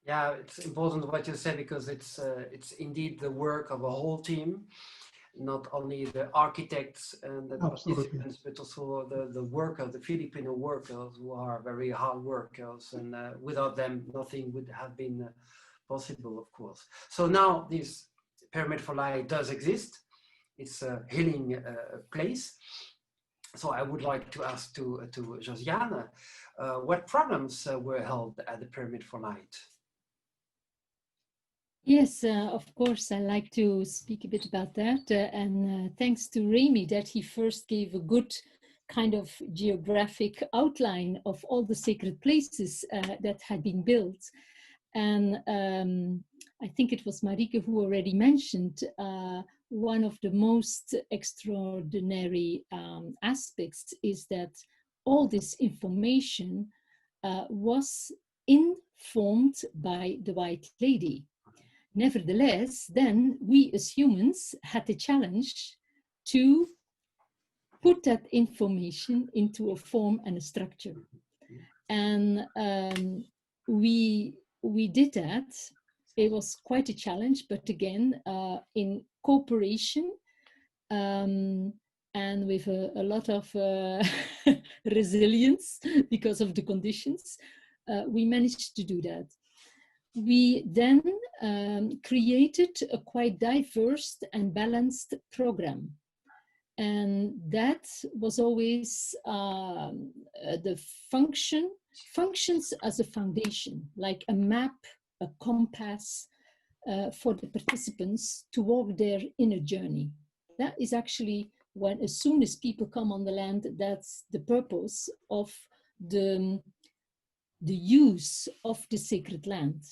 [SPEAKER 2] Yeah, it's important what you said, because it's indeed the work of a whole team, not only the architects and the participants, but also the workers, the Filipino workers, who are very hard workers, and without them, nothing would have been possible, of course. So now this Pyramid for Light does exist. It's a healing place. So I would like to ask to Josiane, what programs were held at the Pyramid for Light?
[SPEAKER 19] Yes, of course, I'd like to speak a bit about that. And thanks to Remy that he first gave a good kind of geographic outline of all the sacred places that had been built. And I think it was Marike who already mentioned one of the most extraordinary aspects is that all this information was informed by the White Lady. Nevertheless, then we as humans had the challenge to put that information into a form and a structure. And we did that. It was quite a challenge, but again, in cooperation and with a lot of resilience because of the conditions, we managed to do that. We then created a quite diverse and balanced program. And that was always the functions as a foundation, like a map, a compass for the participants to walk their inner journey. That is actually when, as soon as people come on the land, that's the purpose of the use of the sacred land.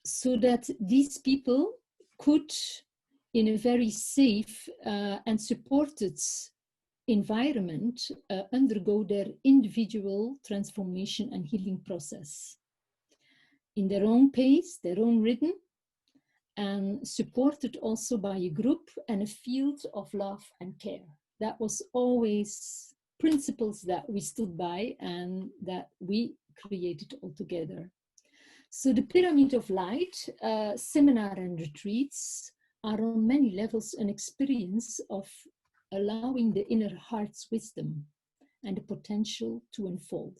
[SPEAKER 19] So that these people could, in a very safe and supported environment, undergo their individual transformation and healing process in their own pace, their own rhythm, and supported also by a group and a field of love and care. That was always principles that we stood by and that we created all together. So the Pyramid of Light seminar and retreats are on many levels an experience of allowing the inner heart's wisdom and the potential to unfold.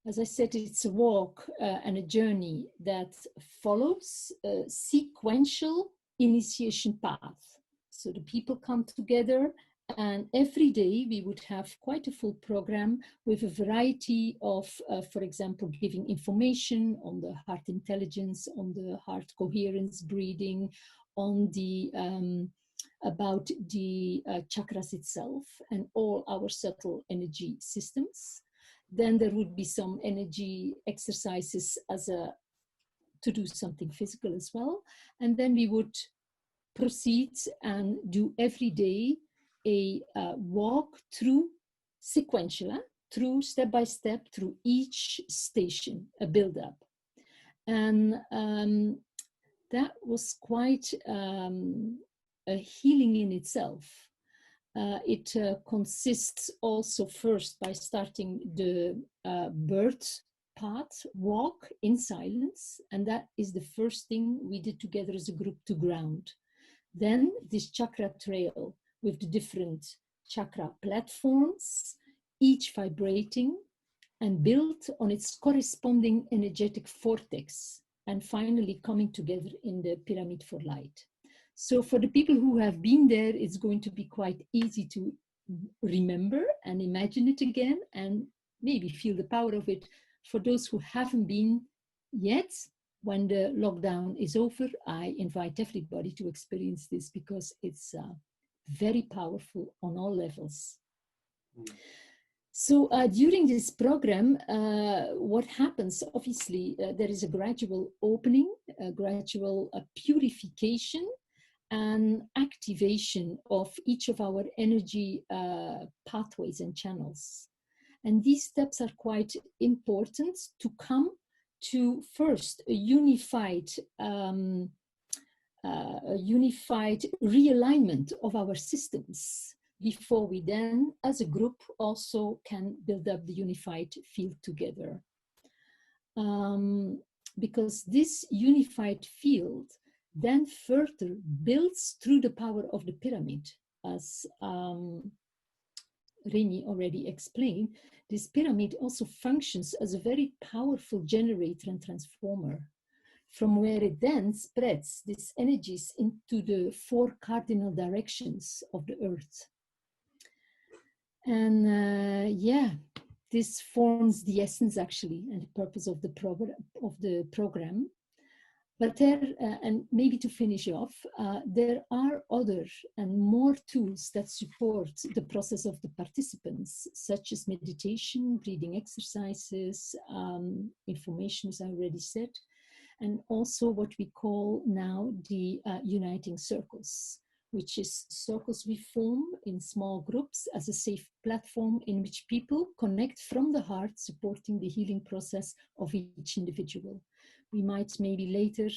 [SPEAKER 19] As I said, it's a walk and a journey that follows a sequential initiation path. So the people come together, and every day we would have quite a full program with a variety of, for example, giving information on the heart intelligence, on the heart coherence, breathing, on the about the chakras itself and all our subtle energy systems. Then there would be some energy exercises to do something physical as well. And then we would proceed and do every day a walk through sequential, through step by step, through each station, a build-up. And that was quite a healing in itself. It consists also first by starting the birth path walk in silence, and that is the first thing we did together as a group to ground. Then this chakra trail with the different chakra platforms, each vibrating and built on its corresponding energetic vortex, and finally coming together in the Pyramid for Light. So for the people who have been there, it's going to be quite easy to remember and imagine it again and maybe feel the power of it. For those who haven't been yet, when the lockdown is over, I invite everybody to experience this because it's very powerful on all levels. So during this program, what happens, obviously, there is a gradual opening, a gradual purification and activation of each of our energy pathways and channels. And these steps are quite important to come to first a unified realignment of our systems before we then, as a group, also can build up the unified field together. Because this unified field then further builds through the power of the pyramid, as Remy already explained. This pyramid also functions as a very powerful generator and transformer, from where it then spreads these energies into the 4 cardinal directions of the earth. And yeah, this forms the essence actually and the purpose of the program. But there, and maybe to finish off, there are other and more tools that support the process of the participants, such as meditation, breathing exercises, information, as I already said, and also what we call now the uniting circles, which is circles we form in small groups as a safe platform in which people connect from the heart, supporting the healing process of each individual. We might maybe later,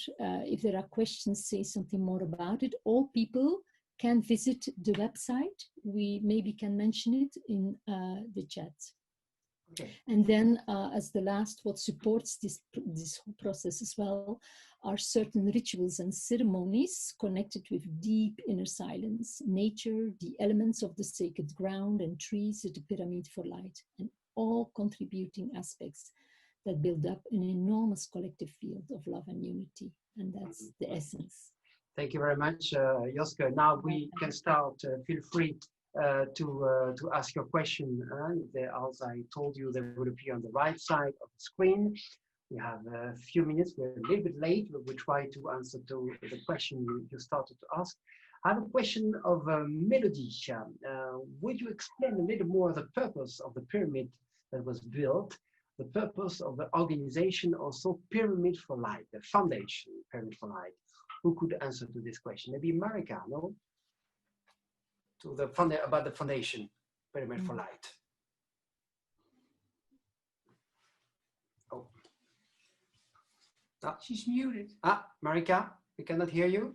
[SPEAKER 19] if there are questions, say something more about it. All people can visit the website. We maybe can mention it in the chat. Okay. And then as the last, what supports this whole process as well are certain rituals and ceremonies connected with deep inner silence, nature, the elements of the sacred ground and trees at the pyramid for light, and all contributing aspects that build up an enormous collective field of love and unity. And that's the essence.
[SPEAKER 2] Thank you very much, Joske. Now we can start. Feel free to ask your question. As I told you, they will appear on the right side of the screen. We have a few minutes. We're a little bit late, but we try to answer to the question you started to ask. I have a question of Melody. Would you explain a little more the purpose of the pyramid that was built? The purpose of the organization, also Pyramid for Light, the foundation Pyramid for Light. Who could answer to this question? Maybe Marika, no? To the about the foundation Pyramid for Light. Oh,
[SPEAKER 1] she's muted.
[SPEAKER 2] Marika, we cannot hear you.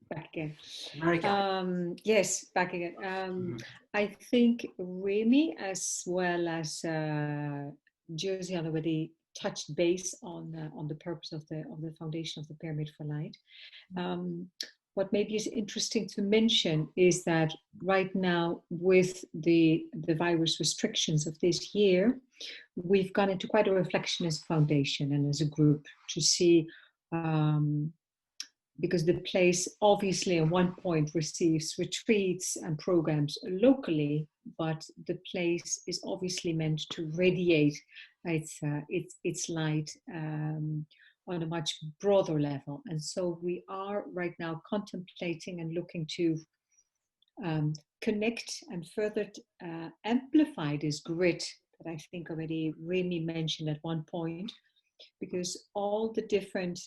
[SPEAKER 1] Back again.
[SPEAKER 2] Marika.
[SPEAKER 1] Yes, back again. I think Remy, as well as Josie, already touched base on the purpose of the foundation of the Pyramid for Light. What maybe is interesting to mention is that right now, with the virus restrictions of this year, we've gone into quite a reflection as a foundation and as a group to see. Because the place obviously at one point receives retreats and programs locally, but the place is obviously meant to radiate its light on a much broader level. And so we are right now contemplating and looking to connect and further amplify this grid that I think already Remy mentioned at one point, because all the different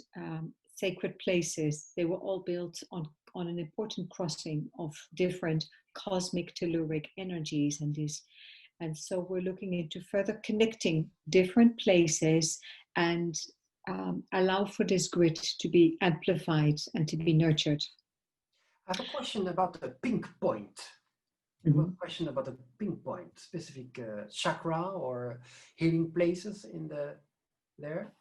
[SPEAKER 1] sacred places, they were all built on an important crossing of different cosmic telluric energies and so we're looking into further connecting different places and allow for this grid to be amplified and to be nurtured.
[SPEAKER 2] I have a question about the pink point. I have a question about the pink point, specific chakra or healing places in there.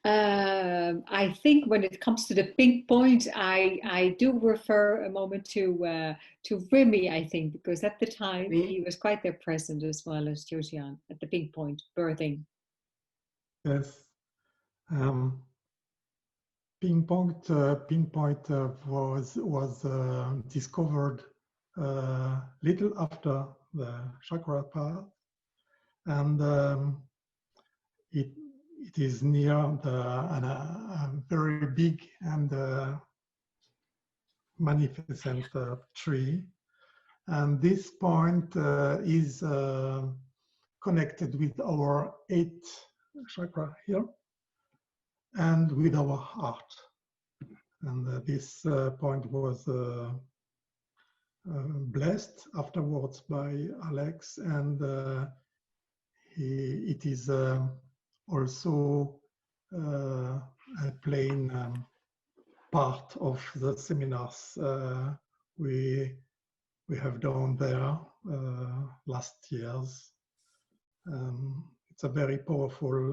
[SPEAKER 1] I think when it comes to the pink point, I do refer a moment to Remy, I think, because at the time he was quite there present as well as Josiane at the pink point birthing.
[SPEAKER 18] Yes, pinpoint was discovered little after the chakra part, and it is near a very big and magnificent tree. And this point is connected with our 8th chakra here and with our heart. And this point was blessed afterwards by Alex, and it is also a plain part of the seminars we have done there last years. It's a very powerful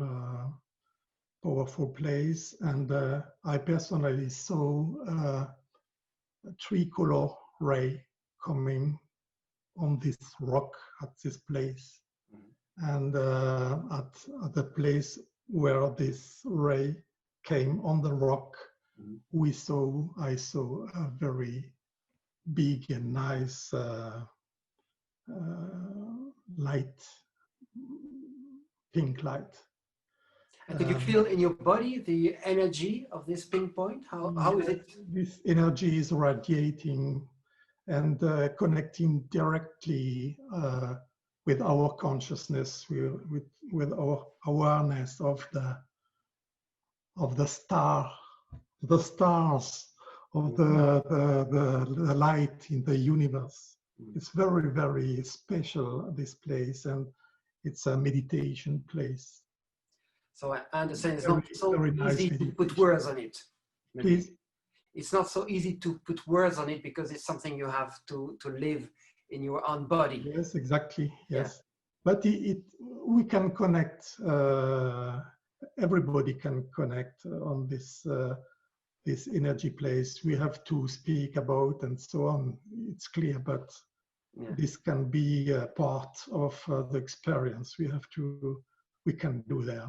[SPEAKER 18] place, and I personally saw a tricolor ray coming on this rock at this place. And at the place where this ray came on the rock, I saw a very big and nice light, pink light.
[SPEAKER 2] And could you feel in your body the energy of this pinpoint? How is it?
[SPEAKER 18] This energy is radiating and connecting directly with our consciousness, with our awareness of the stars, of the light in the universe. It's very, very special, this place, and it's a meditation place.
[SPEAKER 2] So I understand it's not so easy to put words on it.
[SPEAKER 18] Please?
[SPEAKER 2] It's not so easy to put words on it because it's something you have to live in your own body.
[SPEAKER 18] Yes, exactly. Yes, yeah. But we can connect. Everybody can connect on this this energy place. We have to speak about and so on. It's clear, but this can be a part of the experience. We can do there,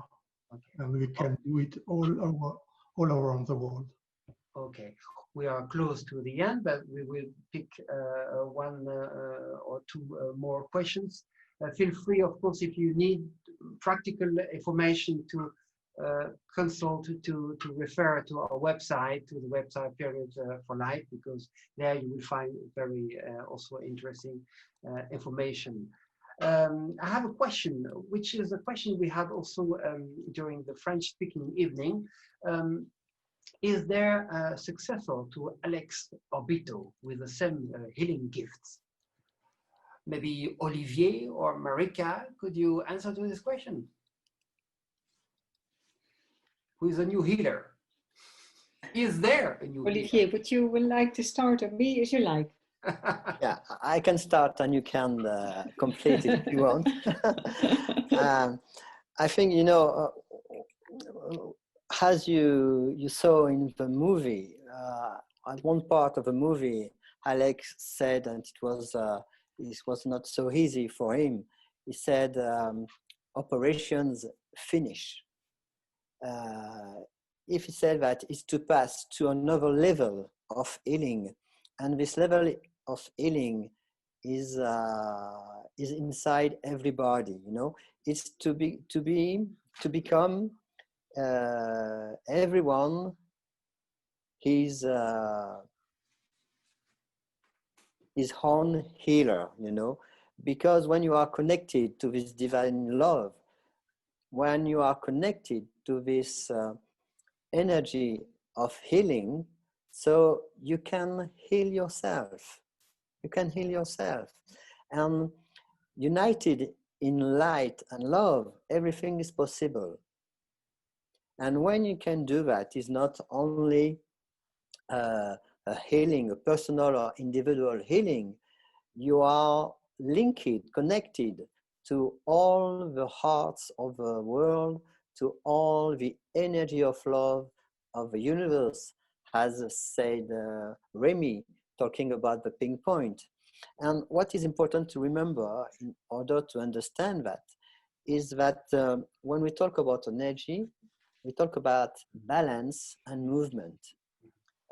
[SPEAKER 18] and we can do it all around the world.
[SPEAKER 2] Okay, we are close to the end, but we will pick one or two more questions. Feel free, of course, if you need practical information to consult, to refer to our website, to the website Period for Life, because there you will find very also interesting information. I have a question, which is a question we had also during the French-speaking evening. Is there a successor to Alex Orbito with the same healing gifts? Maybe Olivier or Marika, could you answer to this question? Who is a new healer? Is there a new
[SPEAKER 1] Olivier,
[SPEAKER 2] healer?
[SPEAKER 1] would you like to start, or me, as you like?
[SPEAKER 17] Yeah, I can start and you can complete it if you want. I think, you know, as you saw in the movie, at one part of the movie, Alex said, and it was not so easy for him. He said, operations finish. If he said that, is to pass to another level of healing, and this level of healing is inside everybody. You know, it's to become everyone. His own healer. You know, because when you are connected to this divine love, when you are connected to this energy of healing, so you can heal yourself. You can heal yourself. And united in light and love, everything is possible. And when you can do that, it's not only a healing, a personal or individual healing, you are linked, connected to all the hearts of the world, to all the energy of love of the universe, as said Remy, talking about the pink point. And what is important to remember in order to understand that is that when we talk about energy, we talk about balance and movement.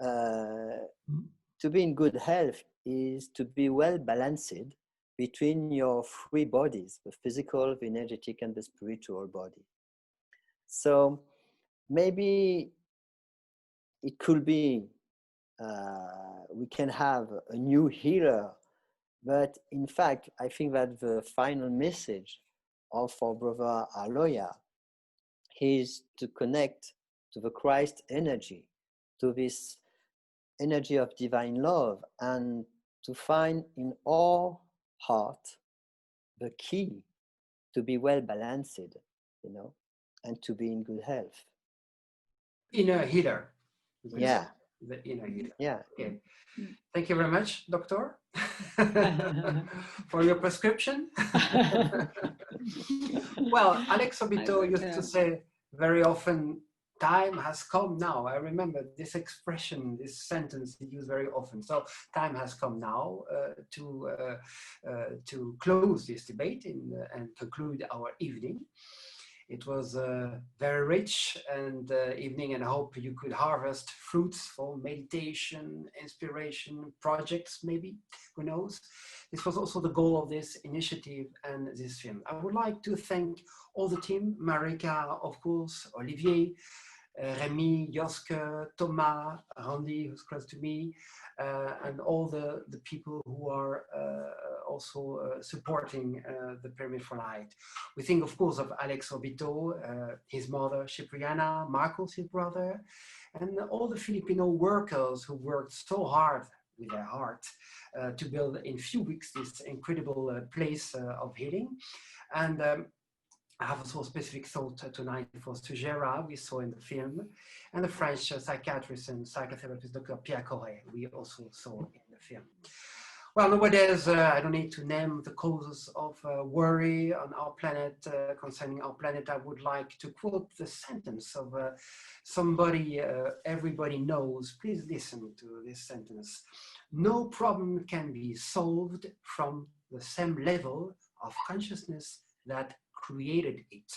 [SPEAKER 17] To be in good health is to be well balanced between your three bodies, the physical, the energetic, and the spiritual body. So maybe it could be we can have a new healer. But in fact, I think that the final message of our brother Aloya is to connect to the Christ energy, to this energy of divine love, and to find in our heart the key to be well balanced, you know, and to be in good health.
[SPEAKER 2] Inner healer.
[SPEAKER 17] Yeah.
[SPEAKER 2] The inner healer.
[SPEAKER 17] Yeah.
[SPEAKER 2] Okay. Thank you very much, doctor, for your prescription. Well, Alex Obito used to say very often, time has come now. I remember this expression, this sentence he used very often. So time has come now to close this debate and conclude our evening. It was very rich and evening, and I hope you could harvest fruits for meditation, inspiration, projects maybe, who knows. This was also the goal of this initiative and this film. I would like to thank all the team, Marika, of course, Olivier, Remy, Joske, Thomas, Randy, who's close to me, and all the people who are also supporting the Pyramid for Light. We think, of course, of Alex Obito, his mother, Cipriana, Marcos, his brother, and all the Filipino workers who worked so hard with their heart to build in few weeks this incredible place of healing. And I have also a specific thought tonight for Sugera, we saw in the film, and the French psychiatrist and psychotherapist, Dr. Pierre Corret, we also saw in the film. Well, nowadays, I don't need to name the causes of worry on our planet, concerning our planet. I would like to quote the sentence of somebody everybody knows. Please listen to this sentence. No problem can be solved from the same level of consciousness that created it.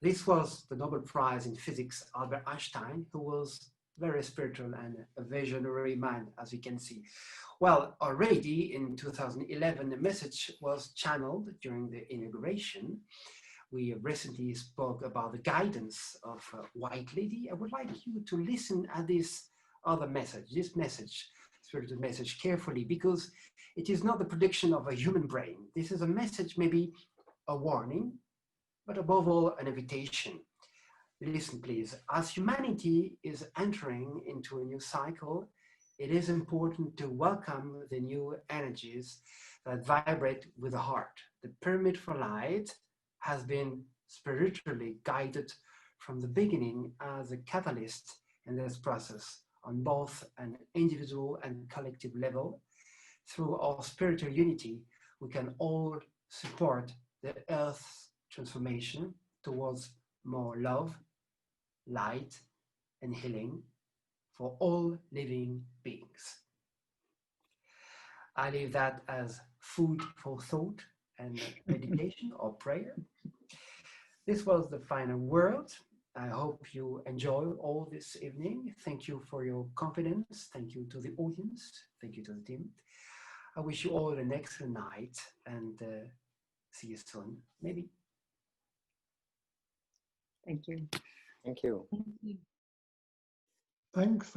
[SPEAKER 2] This was the Nobel Prize in Physics, Albert Einstein, who was very spiritual and a visionary man, as we can see. Well, already in 2011, the message was channeled during the inauguration. We recently spoke about the guidance of White Lady. I would like you to listen at this other message, spiritual message carefully, because it is not the prediction of a human brain. This is a message, maybe a warning, but above all, an invitation. Listen, please. As humanity is entering into a new cycle, it is important to welcome the new energies that vibrate with the heart. The Pyramid for Light has been spiritually guided from the beginning as a catalyst in this process on both an individual and collective level. Through our spiritual unity, we can all support the Earth's transformation towards more love, light, and healing for all living beings. I leave that as food for thought and meditation or prayer. This was the final word. I hope you enjoy all this evening. Thank you for your confidence. Thank you to the audience. Thank you to the team. I wish you all an excellent night and see you soon, maybe.
[SPEAKER 1] Thank you.
[SPEAKER 17] Thank you.
[SPEAKER 18] Thanks.